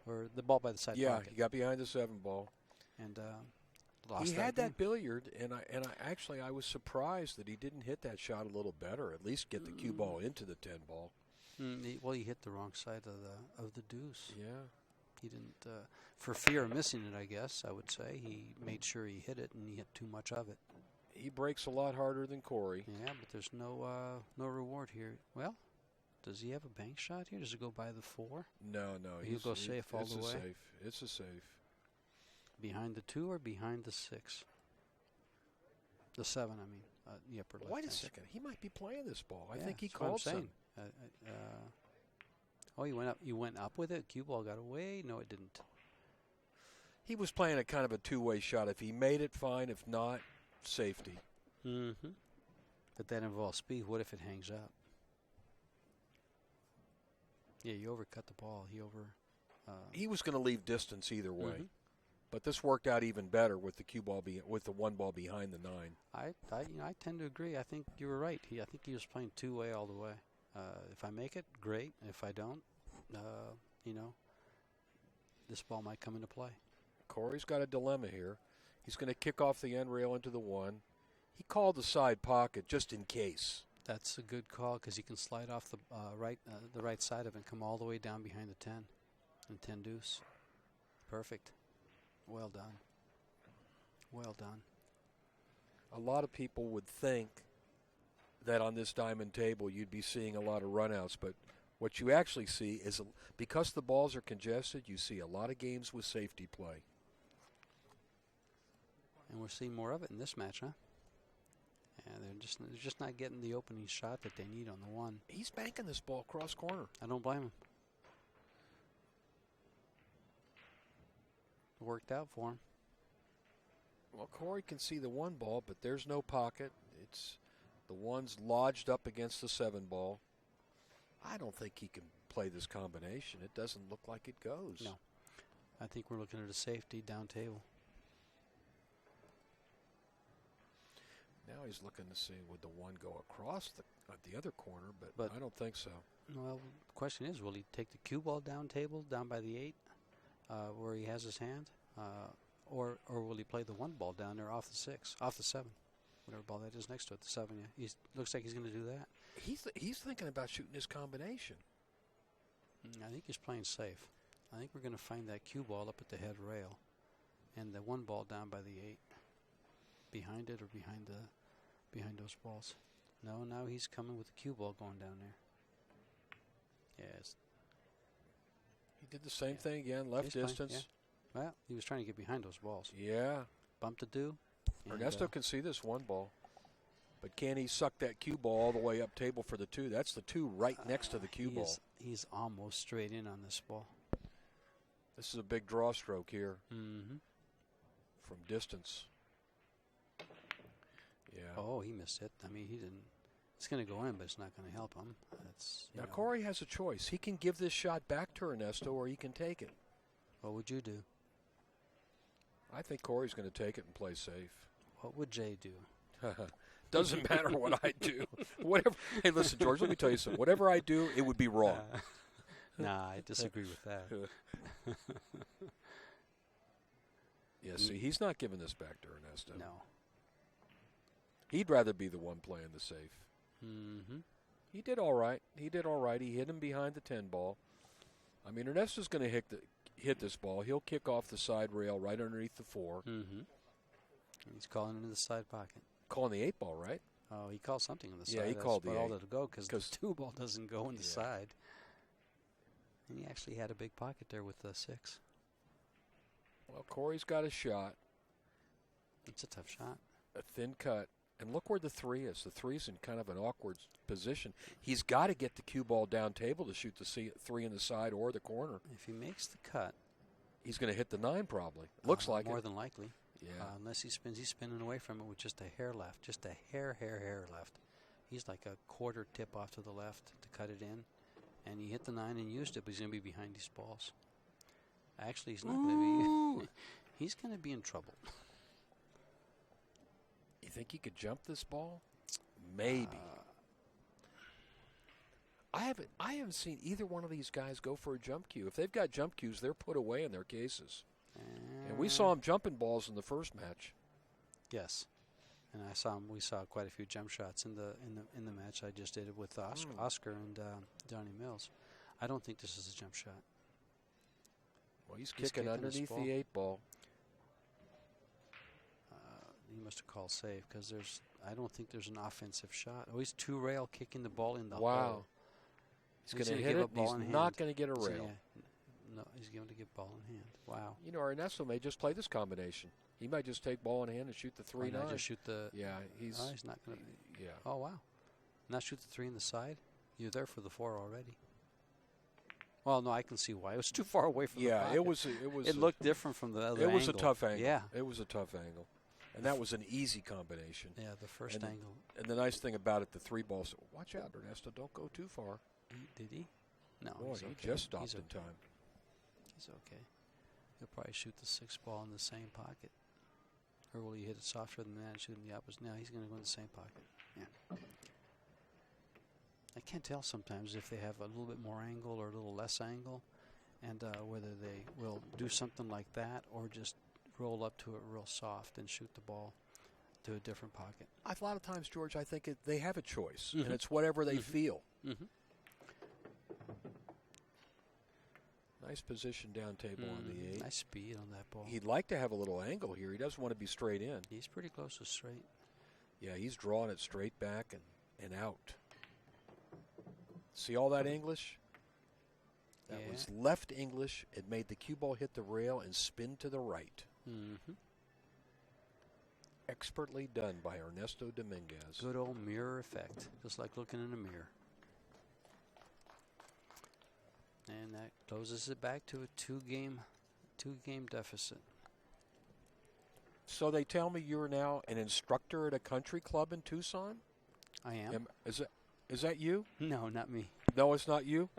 Or the ball by the side pocket. Yeah, he got behind the 7 ball. And lost he had that billiard, and I was surprised that he didn't hit that shot a little better, at least get the cue ball into the 10 ball. He hit the wrong side of the deuce. Yeah. He didn't, for fear of missing it, I guess, I would say. He made sure he hit it, and he hit too much of it. He breaks a lot harder than Corey. Yeah, but there's no reward here. Well, does he have a bank shot here? Does it go by the 4? No. He'll go safe all the way? It's a safe. Behind the 2 or behind the 6? The 7, I mean. the upper left. Wait a second. He might be playing this ball. I Yeah, think he that's what I'm called saying. some. Oh, you went up. You went up with it. Cue ball got away. No, it didn't. He was playing a kind of a two-way shot. If he made it, fine. If not, safety. Mm-hmm. But that involves speed. What if it hangs up? Yeah, you overcut the ball. He was going to leave distance either way. Mm-hmm. But this worked out even better with the cue ball with the one ball behind the 9. I tend to agree. I think you were right. I think he was playing two-way all the way. If I make it, great. If I don't, this ball might come into play. Corey's got a dilemma here. He's going to kick off the end rail into the 1. He called the side pocket just in case. That's a good call because he can slide off the right side of it and come all the way down behind the 10 and 10 deuce. Perfect. Well done. Well done. A lot of people would think that on this diamond table you'd be seeing a lot of runouts, but what you actually see is, because the balls are congested, you see a lot of games with safety play. And we're seeing more of it in this match, huh? Yeah, they're just not getting the opening shot that they need on the 1. He's banking this ball cross corner. I don't blame him. It worked out for him. Well, Corey can see the 1 ball, but there's no pocket. It's the 1's lodged up against the 7 ball. I don't think he can play this combination. It doesn't look like it goes. No. I think we're looking at a safety down table. Now he's looking to see would the 1 go across the other corner, but I don't think so. Well, the question is, will he take the cue ball down table, down by the 8, where he has his hand, or will he play the 1 ball down there off the 6, off the 7, whatever ball that is next to it, the 7? Yeah, looks like he's going to do that. He's thinking about shooting his combination. I think he's playing safe. I think we're going to find that cue ball up at the head rail, and the 1 ball down by the 8, behind it or behind those balls. No, now he's coming with the cue ball going down there. Yes. He did the same thing again, left distance. Playing, yeah. Well, he was trying to get behind those balls. Yeah. Bumped the do. Ernesto can see this 1 ball. But can he suck that cue ball all the way up table for the 2? That's the 2 right next to the cue ball. He's almost straight in on this ball. This is a big draw stroke here. Mm-hmm. From distance. Yeah. Oh, he missed it. I mean, he didn't. It's going to go in, but it's not going to help him. Now, Corey has a choice. He can give this shot back to Ernesto, or he can take it. What would you do? I think Corey's going to take it and play safe. What would Jay do? Doesn't matter what I do. Whatever. Hey, listen, George, let me tell you something. Whatever I do, it would be wrong. Nah, I disagree with that. Yeah, see, he's not giving this back to Ernesto. No. He'd rather be the one playing the safe. Mm-hmm. He did all right. He hit him behind the 10 ball. I mean, Ernesto's going to hit this ball. He'll kick off the side rail right underneath the 4. Mm-hmm. He's calling into the side pocket. Calling the 8 ball, right? Oh, he called something on the side. Yeah, he called the 8. All that'll go because the 2 ball doesn't go in the side. And he actually had a big pocket there with the 6. Well, Corey's got a shot. It's a tough shot. A thin cut. And look where the 3 is. The 3's in kind of an awkward position. He's got to get the cue ball down table to shoot the 3 in the side or the corner. If he makes the cut, he's going to hit the 9 probably. Looks like more it. than likely. Yeah. Unless he spins, he's spinning away from it with just a hair left. Just a hair left. He's like a quarter tip off to the left to cut it in. And he hit the 9 and used it, but he's going to be behind these balls. Actually, he's not going to be. He's going to be in trouble. You think he could jump this ball? Maybe. I haven't seen either one of these guys go for a jump cue. If they've got jump cues, they're put away in their cases. And we saw him jumping balls in the first match. Yes, and we saw quite a few jump shots in the match I just did with Oscar and Donnie Mills. I don't think this is a jump shot. Well, he's kicking underneath the 8 ball. He must have called safe because I don't think there's an offensive shot. Oh, he's 2 rail kicking the ball in the hole. Wow. He's going to hit it. He's not going to get a rail. No, he's going to get ball in hand. Wow. You know, Ernesto may just play this combination. He might just take ball in hand and shoot the 3-9. Just shoot the. Yeah, he's not going to. Yeah. Oh wow. Not shoot the 3 in the side. You're there for the 4 already. Well, no, I can see why. It was too far away from the pocket. it was. It looked different from the other angle. It was a tough angle. Yeah. It was a tough angle. And that was an easy combination. Yeah, the first angle. And the nice thing about it, the 3 ball, so watch out, Ernesto, don't go too far. Did he? No, Boy, he just stopped in time. He's okay. He'll probably shoot the 6 ball in the same pocket. Or will he hit it softer than that and shoot in the opposite? No, he's going to go in the same pocket. Yeah. I can't tell sometimes if they have a little bit more angle or a little less angle, and whether they will do something like that or just roll up to it real soft and shoot the ball to a different pocket. A lot of times, George, I think they have a choice, and it's whatever they feel. Nice position down table on the 8. Nice speed on that ball. He'd like to have a little angle here. He doesn't want to be straight in. He's pretty close to straight. Yeah, he's drawing it straight back and out. See all that English? That was left English. It made the cue ball hit the rail and spin to the right. Expertly done by Ernesto Dominguez. Good old mirror effect, just like looking in a mirror. And that closes it back to a two-game deficit. So they tell me you're now an instructor at a country club in Tucson? I am. Is that you? No, not me. No, it's not you?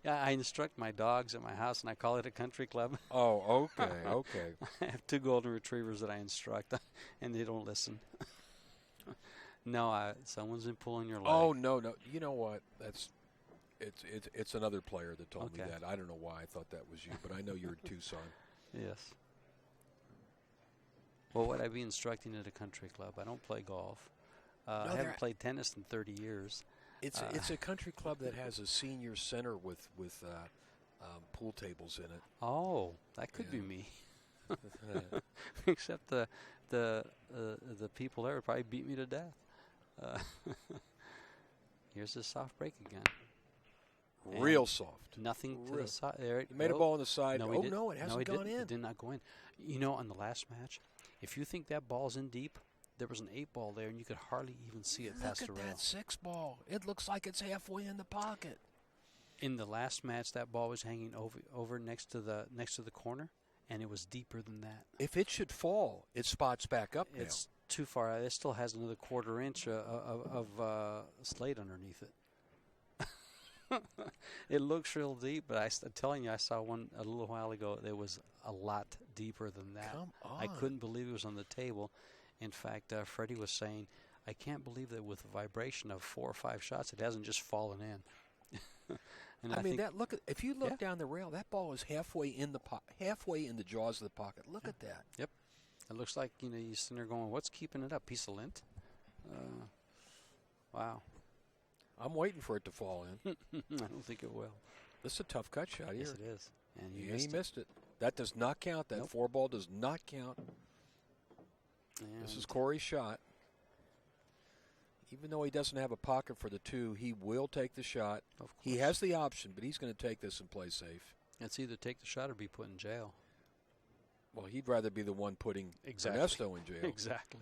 Yeah, I instruct my dogs at my house, and I call it a country club. Oh, okay. I have 2 golden retrievers that I instruct, and they don't listen. No, someone's been pulling your leg. Oh, no. You know what? It's another player that told me that. I don't know why I thought that was you, but I know you're in Tucson. Yes. Well, would I be instructing at a country club? I don't play golf. I haven't played tennis in 30 years. It's a country club that has a senior center with pool tables in it. Oh, that could be me. Except the people there would probably beat me to death. Here's the soft break again. Real soft. Nothing to the side. There you made a ball on the side. No, it hasn't gone in. It did not go in. You know, on the last match, if you think that ball's in deep, there was an 8 ball there, and you could hardly even see it past the rail. Look at that 6 ball. It looks like it's halfway in the pocket. In the last match, that ball was hanging over next to the corner, and it was deeper than that. If it should fall, it spots back up now. It's too far out. It still has another 1/4 inch of slate underneath it. It looks real deep, but I'm telling you, I saw one a little while ago that was a lot deeper than that. Come on. I couldn't believe it was on the table. In fact, Freddie was saying, I can't believe that with a vibration of 4 or 5 shots, it hasn't just fallen in. And I mean, if you look down the rail, that ball is halfway in the jaws of the pocket. Look at that. Yep. It looks like, you're sitting there going, what's keeping it up? Piece of lint? Wow. I'm waiting for it to fall in. I don't think it will. This is a tough cut shot here. Yes, it is. And he missed it. That does not count. That 4 ball does not count. And this is Corey's shot. Even though he doesn't have a pocket for the 2, he will take the shot. He has the option, but he's going to take this and play safe. It's either take the shot or be put in jail. Well, he'd rather be the one putting Ernesto in jail. Exactly.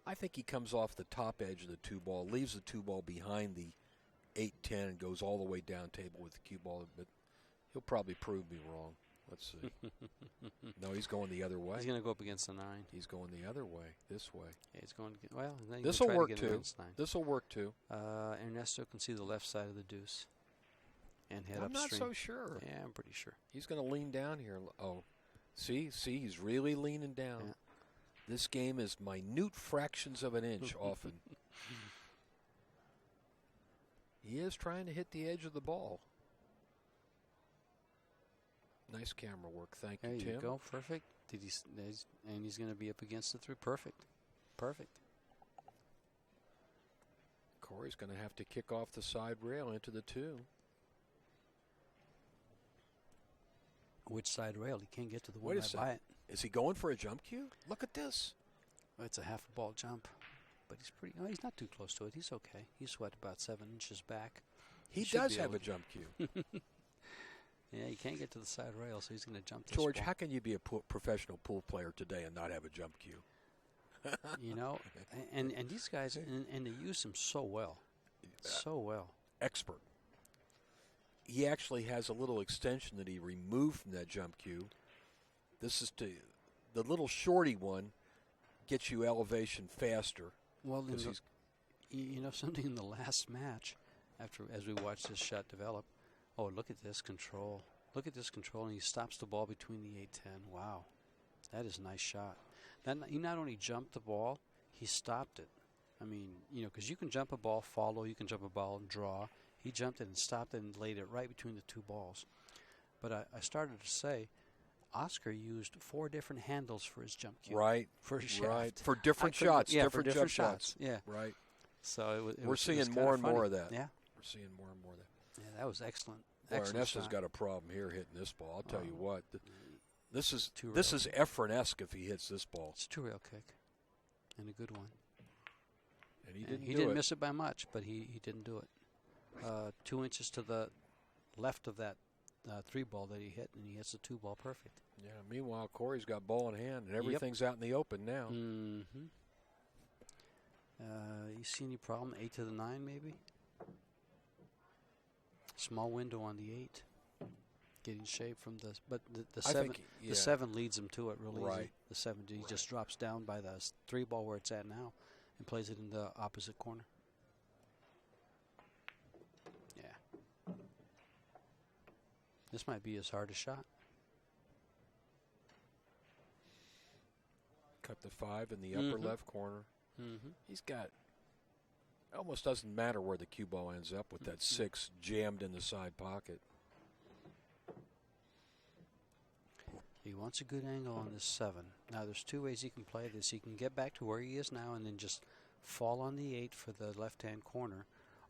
I think he comes off the top edge of the 2 ball, leaves the 2 ball behind the 8-10, and goes all the way down table with the cue ball. But he'll probably prove me wrong. Let's see. No, he's going the other way. He's going to go up against the 9. He's going the other way, this way. Yeah, he's going. Well, this will work too. This will work too. Ernesto can see the left side of the deuce and head upstream. I'm not so sure. Yeah, I'm pretty sure. He's going to lean down here. Oh, see, he's really leaning down. Yeah. This game is minute fractions of an inch often. He is trying to hit the edge of the ball. Nice camera work. Thank you, Tim. There you go. Perfect. And he's going to be up against the 3. Perfect. Corey's going to have to kick off the side rail into the 2. Which side rail? He can't get to the one right by it. Is he going for a jump cue? Look at this. Well, it's a half a ball jump. But he's not too close to it. He's okay. He's about 7 inches back. He does have a jump cue. Yeah, you can't get to the side rail, so he's going to jump this George, ball. how can you be a professional pool player today and not have a jump cue? You know, and these guys, and they use him so well. So well. Expert. He actually has a little extension that he removed from that jump cue. This is the little shorty one gets you elevation faster. Well, you know something in the last match, as we watched this shot develop. Oh, look at this control. Look at this control, and he stops the ball between the 8-10. Wow, that is a nice shot. Then he not only jumped the ball, he stopped it. I mean, you know, because you can jump a ball, follow, you can jump a ball and draw. He jumped it and stopped it and laid it right between the two balls. But I started to say, Oscar used 4 different handles for his jump cue. Right. For his shaft. Right. For different shots. Yeah, different for different jump shots. Yeah. Right. So we're seeing more and more of that. Yeah. We're seeing more and more of that. Yeah, that was excellent. Well, Excellent Ernesto's shot. got a problem here hitting this ball. I'll tell you what. This is Two this rails. is Efren-esque if he hits this ball. It's a 2-rail kick, and a good one. And he And didn't he do didn't it. miss it by much, but he didn't do it. 2 inches to the left of that 3-ball that he hit, and he hits the 2-ball perfect. Yeah. Meanwhile, Corey's got ball in hand, and everything's out in the open now. Mm-hmm. You see any problem? 8 to the 9, maybe? Small window on the 8. Getting shape from the, but the 7. The 7 leads him to it really easy. The 7, he just drops down by the 3-ball where it's at now, and plays it in the opposite corner. Yeah. This might be his hardest shot. Cut the 5 in the upper left corner. Mm-hmm. He's got. Almost doesn't matter where the cue ball ends up with that 6 jammed in the side pocket. He wants a good angle on this 7. Now, there's 2 ways he can play this. He can get back to where he is now and then just fall on the 8 for the left-hand corner,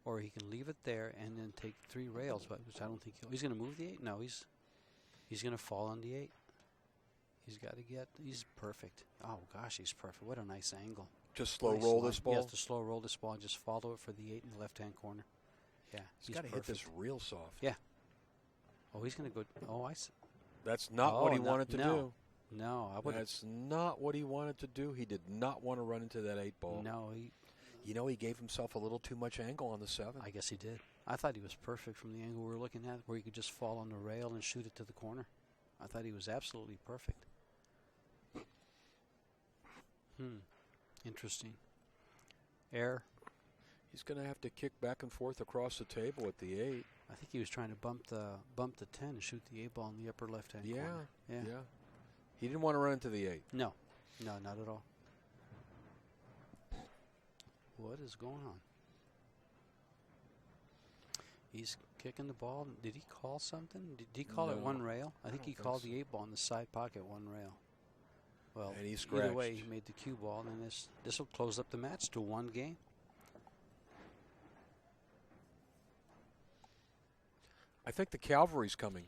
or he can leave it there and then take 3 rails, but which I don't think he's going to move the 8. No, he's going to fall on the 8. He's got to get. He's perfect. Oh gosh, he's perfect. What a nice angle. Just slow Nice roll line. this ball. Yes, to slow roll this ball and just follow it for the 8 in the left-hand corner. Yeah, He's got to hit this real soft. Yeah. Oh, he's going to go. Oh, I see. That's not what he wanted to do. No, I would. That's not what he wanted to do. He did not want to run into that 8 ball. No, he gave himself a little too much angle on the 7. I guess he did. I thought he was perfect from the angle we were looking at, where he could just fall on the rail and shoot it to the corner. I thought he was absolutely perfect. Interesting. Air. He's going to have to kick back and forth across the table at the 8. I think he was trying to bump the 10 and shoot the 8 ball in the upper left-hand corner. Yeah. He didn't want to run into the 8. No, not at all. What is going on? He's kicking the ball. Did he call something? Did he call it one rail? I think he called the 8 ball in the side pocket 1 rail. Well, and he either scratched. way, he made the cue ball, and this will close up the match to 1 game. I think the cavalry's coming.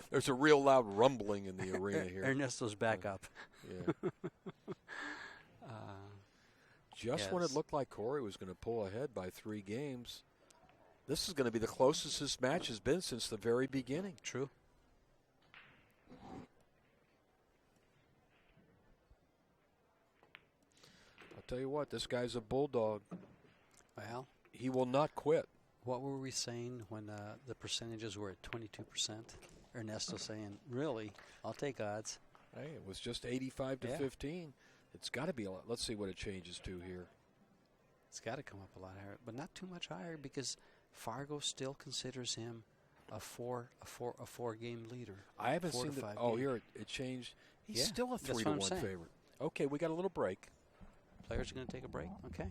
There's a real loud rumbling in the arena here. Ernesto's back up. Yeah. Just when it looked like Corey was going to pull ahead by 3 games, this is going to be the closest this match has been since the very beginning. True. I'll tell you what, this guy's a bulldog. Well, he will not quit. What were we saying when the percentages were at 22%? Ernesto saying, really, I'll take odds. Hey, it was just 85 to 15. It's got to be a lot. Let's see what it changes to here. It's got to come up a lot higher, but not too much higher because Fargo still considers him a four game leader. I haven't seen the. Oh, here it changed. He's still a 3-1 favorite. Okay, we got a little break. Players are going to take a break. Okay.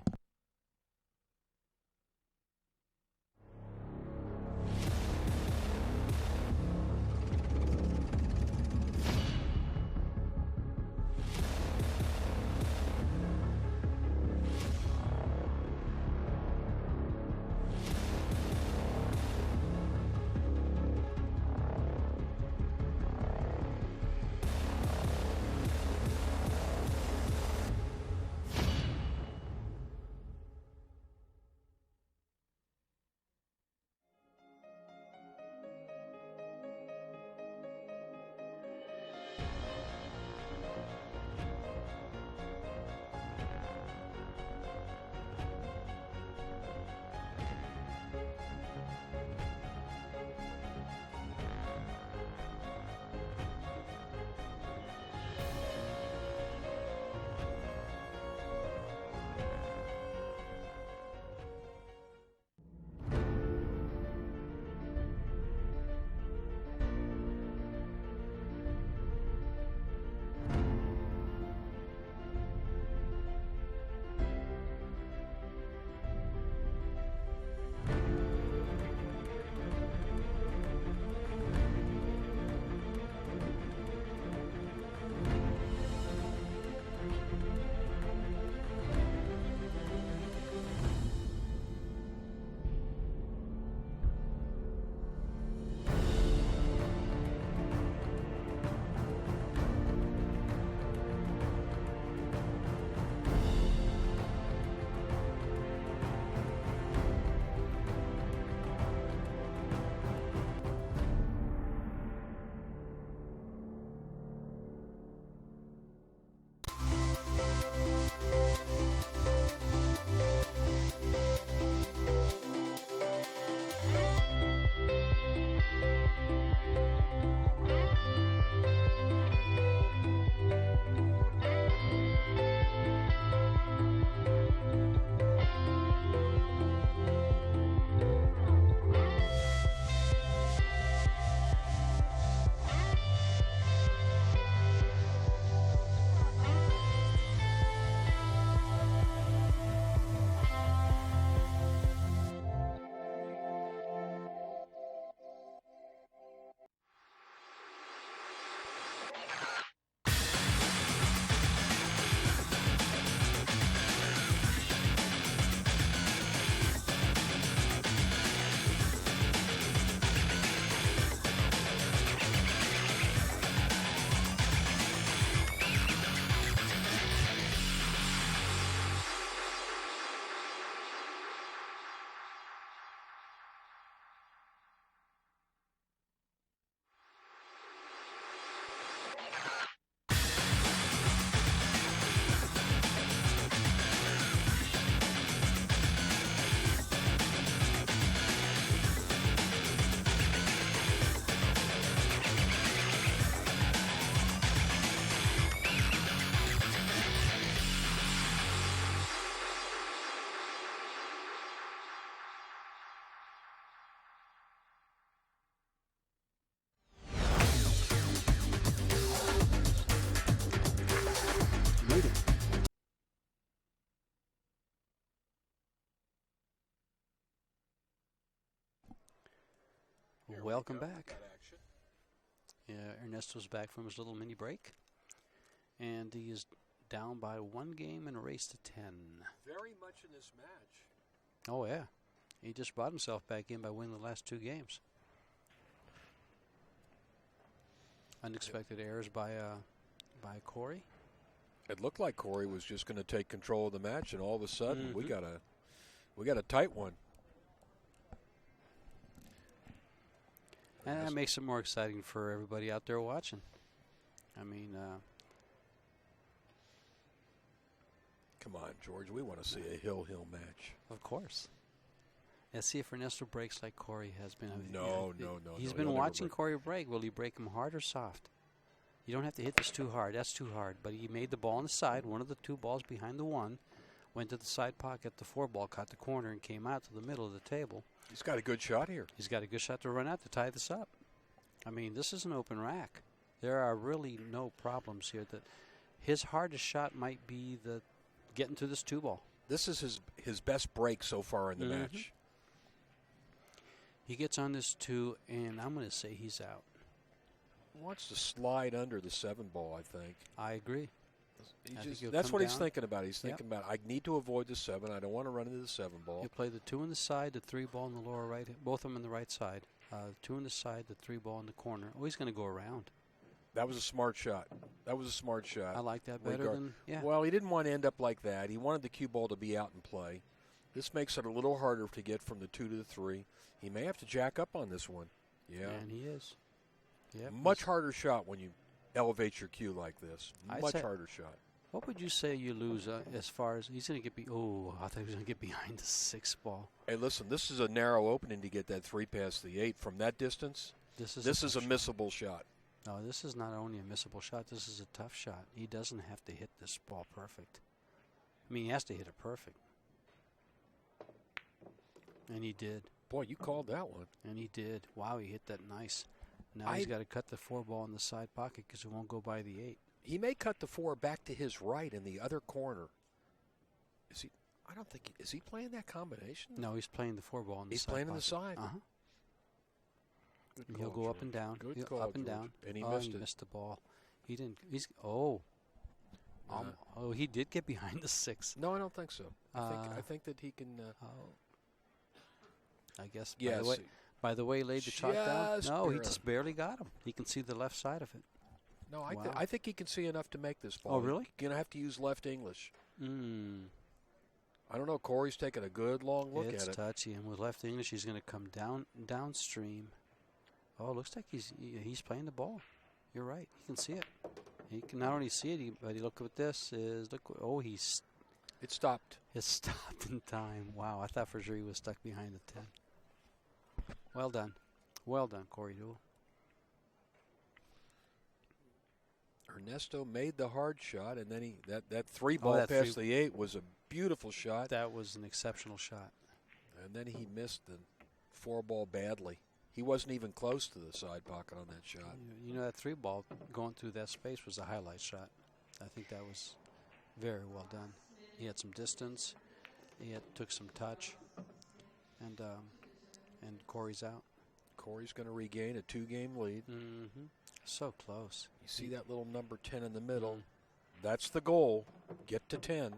welcome back. Yeah, Ernesto's back from his little mini break. And he is down by 1 game in a race to 10. Very much in this match. Oh, yeah. He just brought himself back in by winning the last 2 games. Unexpected errors by Corey. It looked like Corey was just going to take control of the match, and all of a sudden we got a tight one. And that makes it more exciting for everybody out there watching. I mean, come on, George. We want to see a hill match. Of course. Yeah, see if Ernesto breaks like Corey has been. No. He's been watching Corey break. Will he break him hard or soft? You don't have to hit this too hard. That's too hard. But he made the ball on the side. One of the 2 balls behind the 1 went to the side pocket. The 4 ball caught the corner and came out to the middle of the table. He's got a good shot here. He's got a good shot to run out to tie this up. I mean, this is an open rack. There are really no problems here. That his hardest shot might be the getting to this 2 ball. This is his best break so far in the match. He gets on this 2, and I'm going to say he's out. He wants to slide under the 7 ball, I think. I agree. That's what he's thinking about. He's thinking about, I need to avoid the 7. I don't want to run into the 7 ball. He'll play the 2 on the side, the 3 ball on the lower right, both of them on the right side. 2 on the side, the 3 ball in the corner. Oh, he's going to go around. That was a smart shot. I like that better than, Well, he didn't want to end up like that. He wanted the cue ball to be out in play. This makes it a little harder to get from the 2 to the 3. He may have to jack up on this one. Yeah. And he is. Yep. Much harder shot when you elevate your cue like this. Much harder shot. What would you say you lose as far as he's going to get I thought he was going to get behind the 6 ball. Hey, listen, this is a narrow opening to get that 3 past the 8 from that distance. This is a missable shot. No, this is not only a missable shot. This is a tough shot. He doesn't have to hit this ball perfect. I mean, he has to hit it perfect. And he did. Boy, you called that one. And he did. Wow, he hit that nice. Now he's got to cut the 4 ball in the side pocket because it won't go by the 8. He may cut the 4 back to his right in the other corner. Is he? I don't think. Is he playing that combination? No, he's playing the 4 ball in the side. He's playing pocket. in the side. He'll go up and down. Good call, up and George. down. And he missed the ball. He didn't. He did get behind the 6. No, I don't think so. I think that he can. I guess. Yes. By the way, laid the chalk down. No, barely. He just barely got him. He can see the left side of it. No, I think he can see enough to make this ball. Oh, really? He's going to have to use left English. I don't know. Corey's taking a good long look at it. It's touchy, and with left English, he's going to come downstream. Oh, it looks like he's playing the ball. You're right. He can see it. He can not only see it, but look at this. It stopped. It stopped in time. Wow, I thought for sure he was stuck behind the 10. Well done. Well done, Corey Deuel. Ernesto made the hard shot, and then that 3 ball past the 8 was a beautiful shot. That was an exceptional shot. And then he missed the 4 ball badly. He wasn't even close to the side pocket on that shot. You know, that 3 ball going through that space was a highlight shot. I think that was very well done. He had some distance. He took some touch. And Corey's out. Corey's going to regain a 2-game lead. So close. You see that little number 10 in the middle? That's the goal. Get to 10.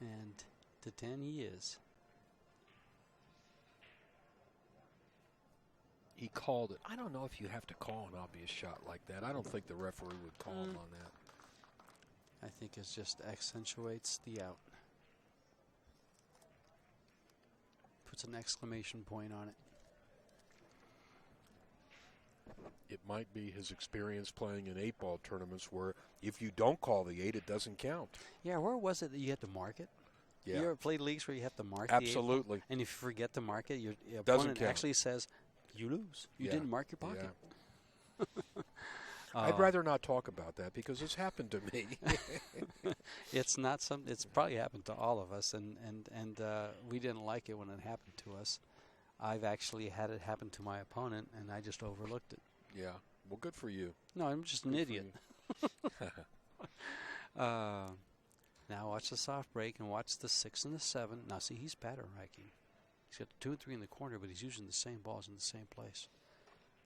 And to 10 he is. He called it. I don't know if you have to call an obvious shot like that. I don't think the referee would call him on that. I think it just accentuates the out. Puts an exclamation point on it. It might be his experience playing in 8-ball tournaments where if you don't call the 8, it doesn't count. Yeah, where was it that you had to mark it? Yeah. You ever played leagues where you have to mark Absolutely. the 8 ball? And if you forget to mark it, your doesn't opponent count. actually says, you lose. You didn't mark your pocket. Yeah. I'd rather not talk about that because it's happened to me. It's not something. It's probably happened to all of us, and we didn't like it when it happened to us. I've actually had it happen to my opponent, and I just overlooked it. Yeah. Well, good for you. No, I'm just an idiot. Now watch the soft break and watch the 6 and the 7. Now see, he's pattern racking. He's got the 2 and 3 in the corner, but he's using the same balls in the same place.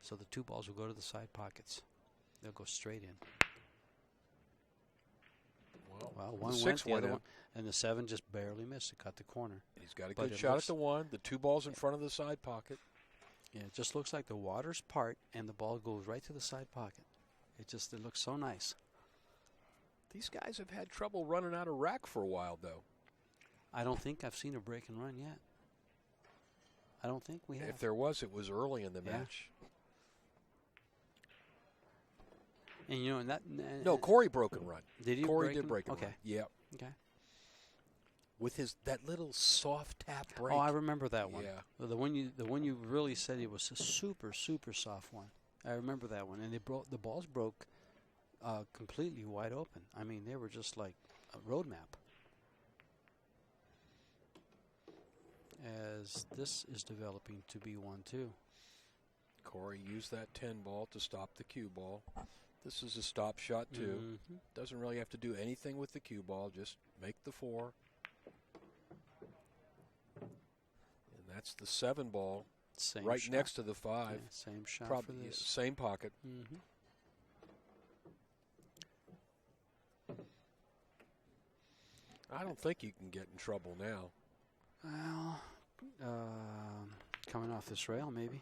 So the 2 balls will go to the side pockets. They'll go straight in. Well, one went, the other one, and the 7 just barely missed. It got the corner. He's got a good shot at the 1. The 2 balls in front of the side pocket. Yeah, it just looks like the waters part, and the ball goes right to the side pocket. It looks so nice. These guys have had trouble running out of rack for a while, though. I don't think I've seen a break and run yet. I don't think we have. If there was, it was early in the match. And you know, and that. No, Corey broke and run. Did he? Corey did break and run. Yeah. Okay. With that little soft tap break. Oh, I remember that one. Yeah. The one you really said it was a super soft one. I remember that one, and the balls broke completely wide open. I mean, they were just like a road map. As this is developing to be 1-2. Corey used that 10 ball to stop the cue ball. This is a stop shot, too. Mm-hmm. Doesn't really have to do anything with the cue ball, just make the 4. And that's the 7 ball, same right shot. next to the 5. Yeah, same shot for this. Same pocket. Mm-hmm. I don't think you can get in trouble now. Well, coming off this rail, maybe.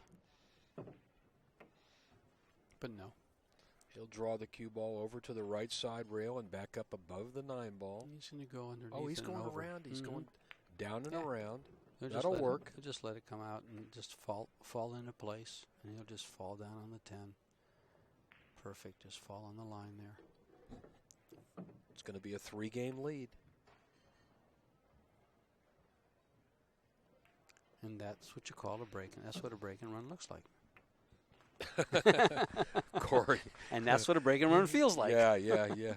But no. He'll draw the cue ball over to the right side rail and back up above the 9 ball. He's going to go underneath. Oh, he's and going over. around. He's Mm-hmm. going down and around. That'll work. He'll just let it come out and just fall into place, and he'll just fall down on the 10. Perfect. Just fall on the line there. It's going to be a 3-game lead. And that's what you call a break. And that's what a break and run looks like. Corey. And that's what a break and run feels like. Yeah.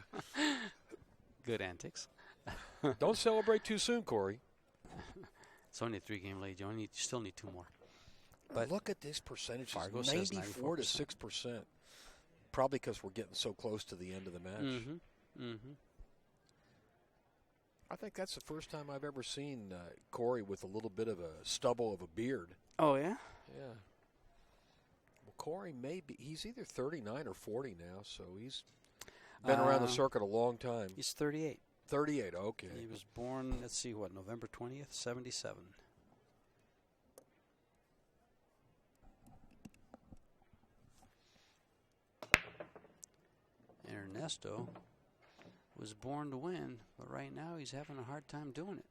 Good antics. Don't celebrate too soon, Corey. It's only a 3-game lead. You still need 2 more. But look at this percentage. Fargo 94 to 6%. Probably because we're getting so close to the end of the match. Mm-hmm. Mm-hmm. I think that's the first time I've ever seen Corey with a little bit of a stubble of a beard. Oh, yeah? Yeah. Well, Corey he's either 39 or 40 now, so he's been around the circuit a long time. He's 38. 38, okay. He was born, let's see, November 20th, 77. And Ernesto was born to win, but right now he's having a hard time doing it.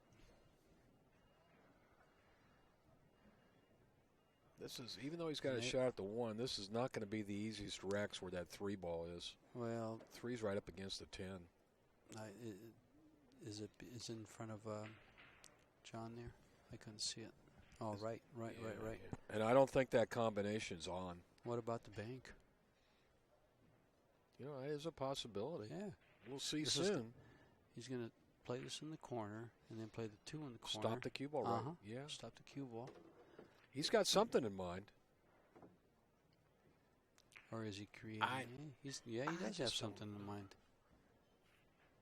This is, even though he's got a shot at the 1, this is not going to be the easiest racks where that 3 ball is. Well, 3's right up against the 10. Is in front of John there? I couldn't see it. Oh, right. And I don't think that combination's on. What about the bank? You know, it is a possibility. Yeah. We'll see soon. He's going to play this in the corner and then play the 2 in the corner. Stop the cue ball, right? Yeah. Stop the cue ball. He's got something in mind. Or is he creating? He does have something in mind.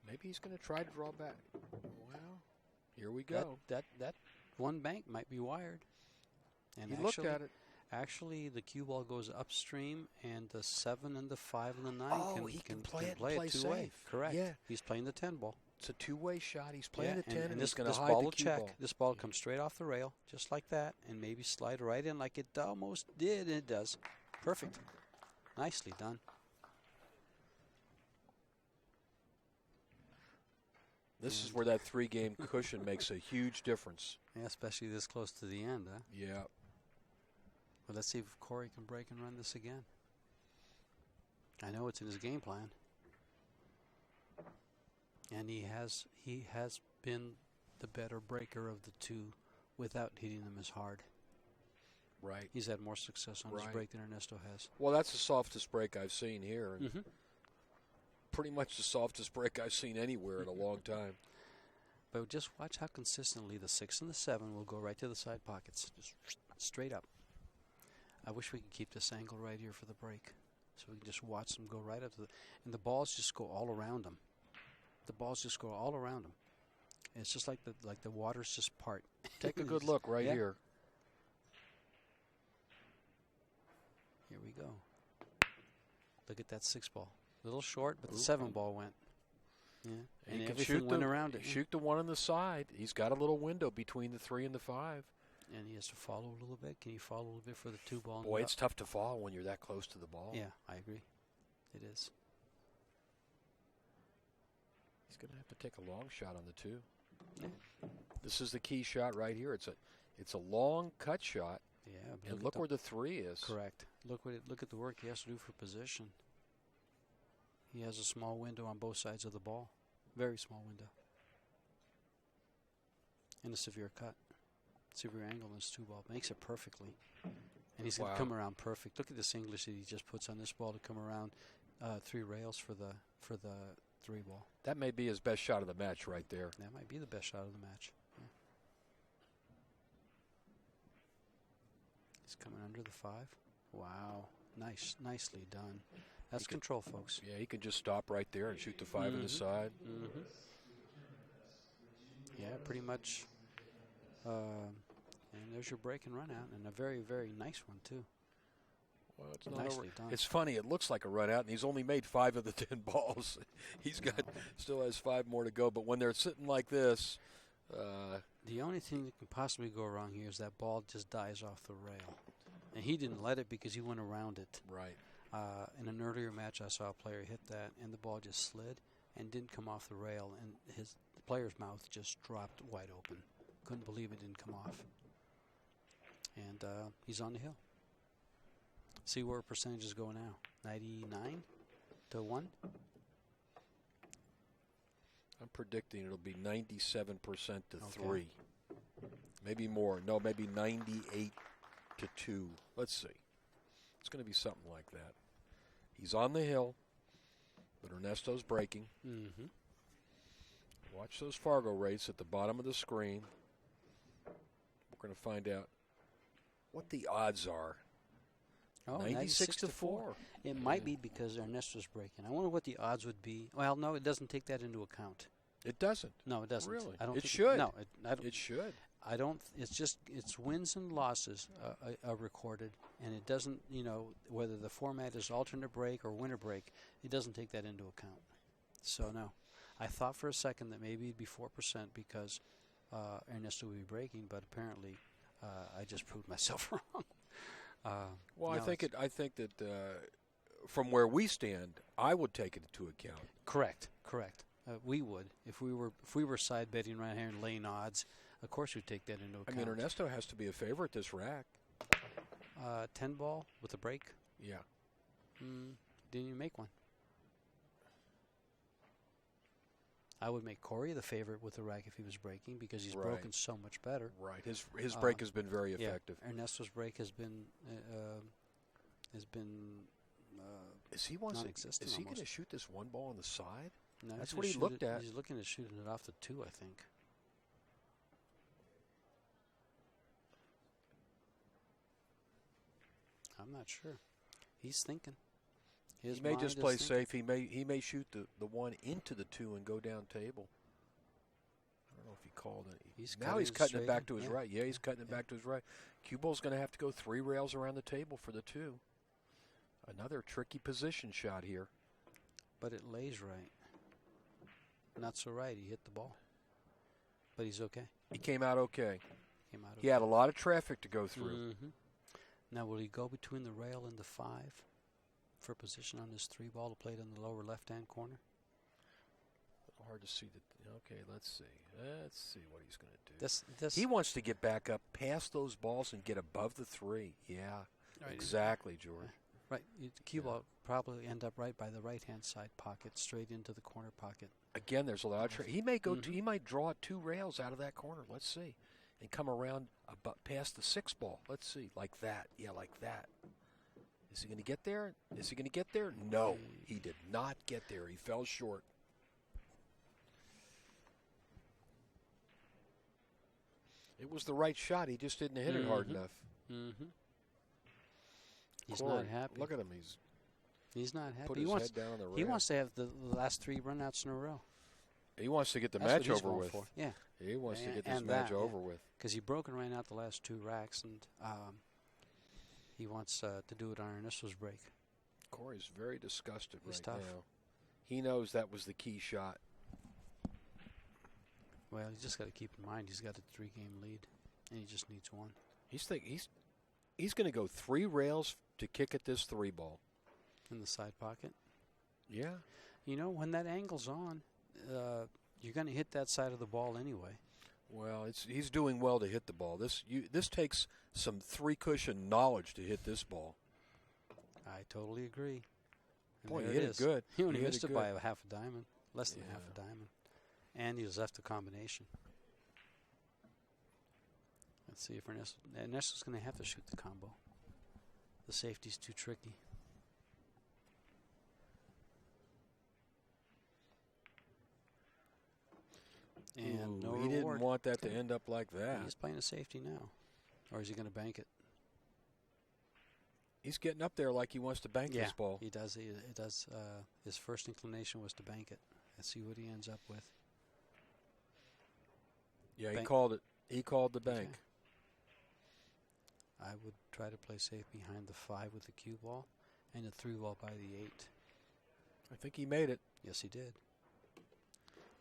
Maybe he's going to try to draw back. Well, here we go. That 1 bank might be wired. And he looked at it. Actually, the cue ball goes upstream, and the 7 and the 5 and the 9 can play it 2-way. Safe. Correct. Yeah. He's playing the 10 ball. It's a 2-way shot. He's playing the 10, and this he's going to hide ball the will cue check. ball. This ball comes straight off the rail, just like that, and maybe slide right in like it almost did, and it does. Perfect. Nicely done. This is where that 3-game cushion makes a huge difference. Yeah, especially this close to the end, huh? Yeah. But let's see if Corey can break and run this again. I know it's in his game plan. And he has been the better breaker of the 2 without hitting them as hard. Right. He's had more success on his break than Ernesto has. Well, that's the softest break I've seen here. And mm-hmm. Pretty much the softest break I've seen anywhere in a long time. But just watch how consistently the 6 and the 7 will go right to the side pockets, just straight up. I wish we could keep this angle right here for the break, so we can just watch them go right up to and the balls just go all around them. The balls just go all around them. It's just like the waters just part. Take a good look right here. Look at that 6 ball. A little short, but the 7 ball went. Yeah, and he can everything went around it. Shoot the one on the side. He's got a little window between the 3 and the 5. And he has to follow a little bit. Can you follow a little bit for the 2 ball? Boy, it's tough to follow when you're that close to the ball. Yeah, I agree. It is. He's going to have to take a long shot on the 2. Yeah. This is the key shot right here. It's a long cut shot. Yeah, and look where the 3 is. Correct. Look at the work he has to do for position. He has a small window on both sides of the ball. Very small window. And a severe cut. Severe angle in his 2 ball. Makes it perfectly. And he's going to come around perfect. Look at this English that he just puts on this ball to come around 3 rails for the 3 ball. That may be his best shot of the match right there. That might be the best shot of the match. Yeah. He's coming under the 5. Wow. Nicely done. That's control, folks. Yeah, he can just stop right there and shoot the 5 on the side. Yeah, pretty much. And there's your break and run out, and a very, very nice one, too. Well, it's nicely done. It's funny. It looks like a run out, and he's only made 5 of the 10 balls. He's still has 5 more to go. But when they're sitting like this, the only thing that can possibly go wrong here is that ball just dies off the rail, and he didn't let it because he went around it. Right. In an earlier match, I saw a player hit that, and the ball just slid and didn't come off the rail, and the player's mouth just dropped wide open. Couldn't believe it didn't come off. And he's on the hill. See where percentages go now. 99 to 1. I'm predicting it'll be 97% to 3. Maybe more. No, maybe 98 to 2. Let's see. It's going to be something like that. He's on the hill, but Ernesto's breaking. Watch those Fargo rates at the bottom of the screen. We're going to find out what the odds are. Oh, 96 to 4. It might be because Ernesto's breaking. I wonder what the odds would be. Well, no, it doesn't take that into account. It doesn't. No, it doesn't. Really? I don't it think should. No, I don't. It should. I don't. It's wins and losses are recorded, and it doesn't. Whether the format is alternate break or winner break, it doesn't take that into account. So no, I thought for a second that maybe it'd be 4% because Ernesto would be breaking, but apparently I just proved myself wrong. Well, I think that from where we stand, I would take it into account. Correct. We would if we were side betting right here and laying odds. Of course, we'd take that into account. I mean, Ernesto has to be a favorite this rack. 10 ball with a break. Yeah. Didn't you make one? I would make Corey the favorite with the rack if he was breaking because he's broken so much better. Right. His break has been very effective. Yeah. Ernesto's break has been non-existent. Is he going to shoot this 1 ball on the side? No, that's what he looked at. He's looking at shooting it off the 2, I think. I'm not sure. He's thinking. He may just play safe. He may shoot the 1 into the 2 and go down table. I don't know if he called it. He's cutting it back to his right. Yeah, he's cutting it back to his right. Cue-ball's going to have to go 3 rails around the table for the 2. Another tricky position shot here. But it lays right. Not so right. He hit the ball. But he's okay. He came out okay. He had a lot of traffic to go through. Now, will he go between the rail and the 5 for position on his 3 ball to play it in the lower left-hand corner? Hard to see. Okay, let's see. Let's see what he's going to do. He wants to get back up past those balls and get above the 3. Yeah, right. Exactly, George. Right. The cue ball probably end up right by the right-hand side pocket, straight into the corner pocket. Again, there's a lot of he may go. He might draw 2 rails out of that corner. Let's see, and come around past the 6 ball. Let's see, like that. Yeah, like that. Is he going to get there? Is he going to get there? No, he did not get there. He fell short. It was the right shot. He just didn't hit it hard enough. He's not happy. Look at him. He's not happy. Put his head down on the rail. He wants to have the last 3 runouts in a row. He wants to get the match over with. Yeah. He wants to get this match over with. Because he broke and ran out the last 2 racks, and he wants to do it on Ernesto's break. Corey's very disgusted He's right tough. now. He knows that was the key shot. Well, you just got to keep in mind he's got a 3-game lead, and he just needs one. He's going to go 3 rails to kick at this 3-ball. In the side pocket? Yeah. You know, when that angle's on, you're going to hit that side of the ball anyway. Well, he's doing well to hit the ball. This takes some 3-cushion knowledge to hit this ball. I totally agree. And Boy, there he hit it good. He only He hit missed it it by good. a half a diamond, less than half a diamond. And he was left a combination. Let's see if Ernesto's going to have to shoot the combo. The safety's too tricky. And no he reward. didn't want that to end up like that. He's playing a safety now. Or is he going to bank it? He's getting up there like he wants to bank this ball. He does. He does. His first inclination was to bank it. Let's see what he ends up with. Yeah, Bank. he called it. He called the bank. Okay. I would try to play safe behind the 5 with the cue ball and the 3-ball by the 8. I think he made it. Yes, he did.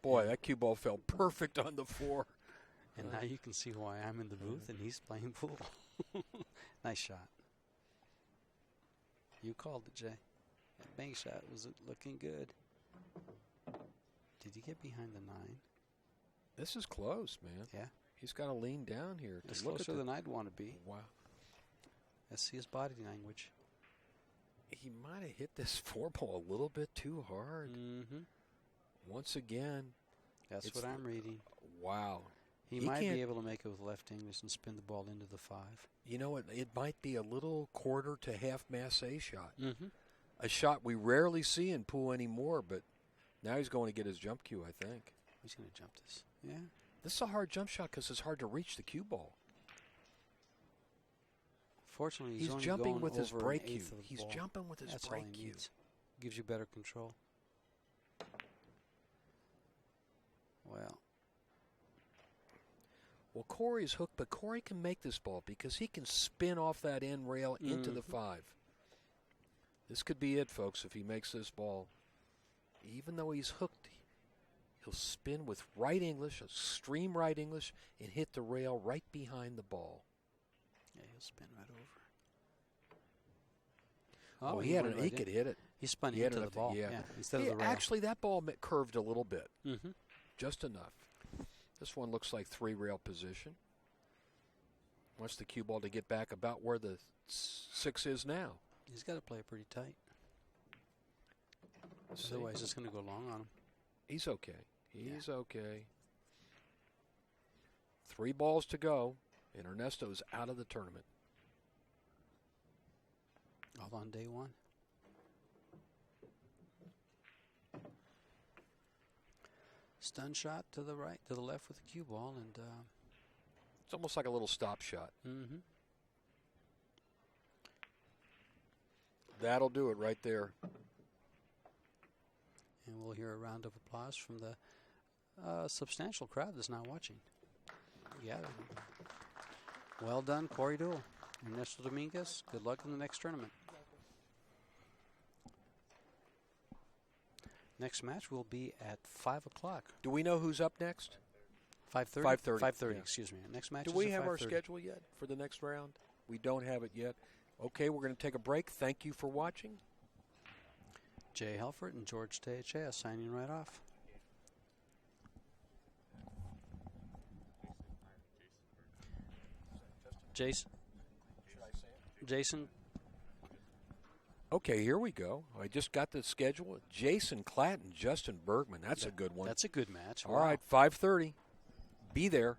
Boy, that cue ball fell perfect on the 4. And now you can see why I'm in the booth and he's playing pool. Nice shot. You called it, Jay. That bank shot was looking good. Did he get behind the 9? This is close, man. Yeah. He's got to lean down here. It's to look closer at than I'd want to be. Wow. Let's see his body language. He might have hit this 4-ball a little bit too hard. Mm-hmm. Once again. That's what I'm reading. Wow. He might be able to make it with left English and spin the ball into the 5. You know what? It might be a little quarter to half masse shot. Mm-hmm. A shot we rarely see in pool anymore, but now he's going to get his jump cue, I think. He's going to jump this. Yeah. This is a hard jump shot because it's hard to reach the cue ball. Fortunately, he's only jumping going with his over break an cue. eighth of the He's ball. jumping with his That's break all he cue. needs. Gives you better control. Well, Corey's hooked, but Corey can make this ball because he can spin off that end rail into the 5. This could be it, folks, if he makes this ball. Even though he's hooked, he'll spin with right English, extreme right English, and hit the rail right behind the ball. Yeah, he'll spin right over. Oh, he could hit it. He spun into the ball. Yeah, instead of the rail. Actually, that ball curved a little bit. Mm-hmm. Just enough. This one looks like 3-rail position. Wants the cue ball to get back about where the 6 is now. He's got to play it pretty tight. Otherwise, it's going to go long on him. He's okay. He's okay. 3 balls to go, and Ernesto's out of the tournament. All on day 1. Stun shot to the right, to the left with the cue ball, and it's almost like a little stop shot. Mm-hmm. That'll do it right there. And we'll hear a round of applause from the substantial crowd that's now watching. Yeah. Well done, Corey Deuel. Ernesto Dominguez, good luck in the next tournament. Next match will be at 5 o'clock. Do we know who's up next? 5:30? 5:30. 5:30, Yeah. excuse me. Next match Do is we at have our 5:30. schedule yet for the next round? We don't have it yet. Okay, we're going to take a break. Thank you for watching. Jay Helfert and George Tejea signing right off. Jason. Okay, here we go. I just got the schedule. Jason Clatton, Justin Bergman. That's a good one. That's a good match. All right, 5:30. Be there.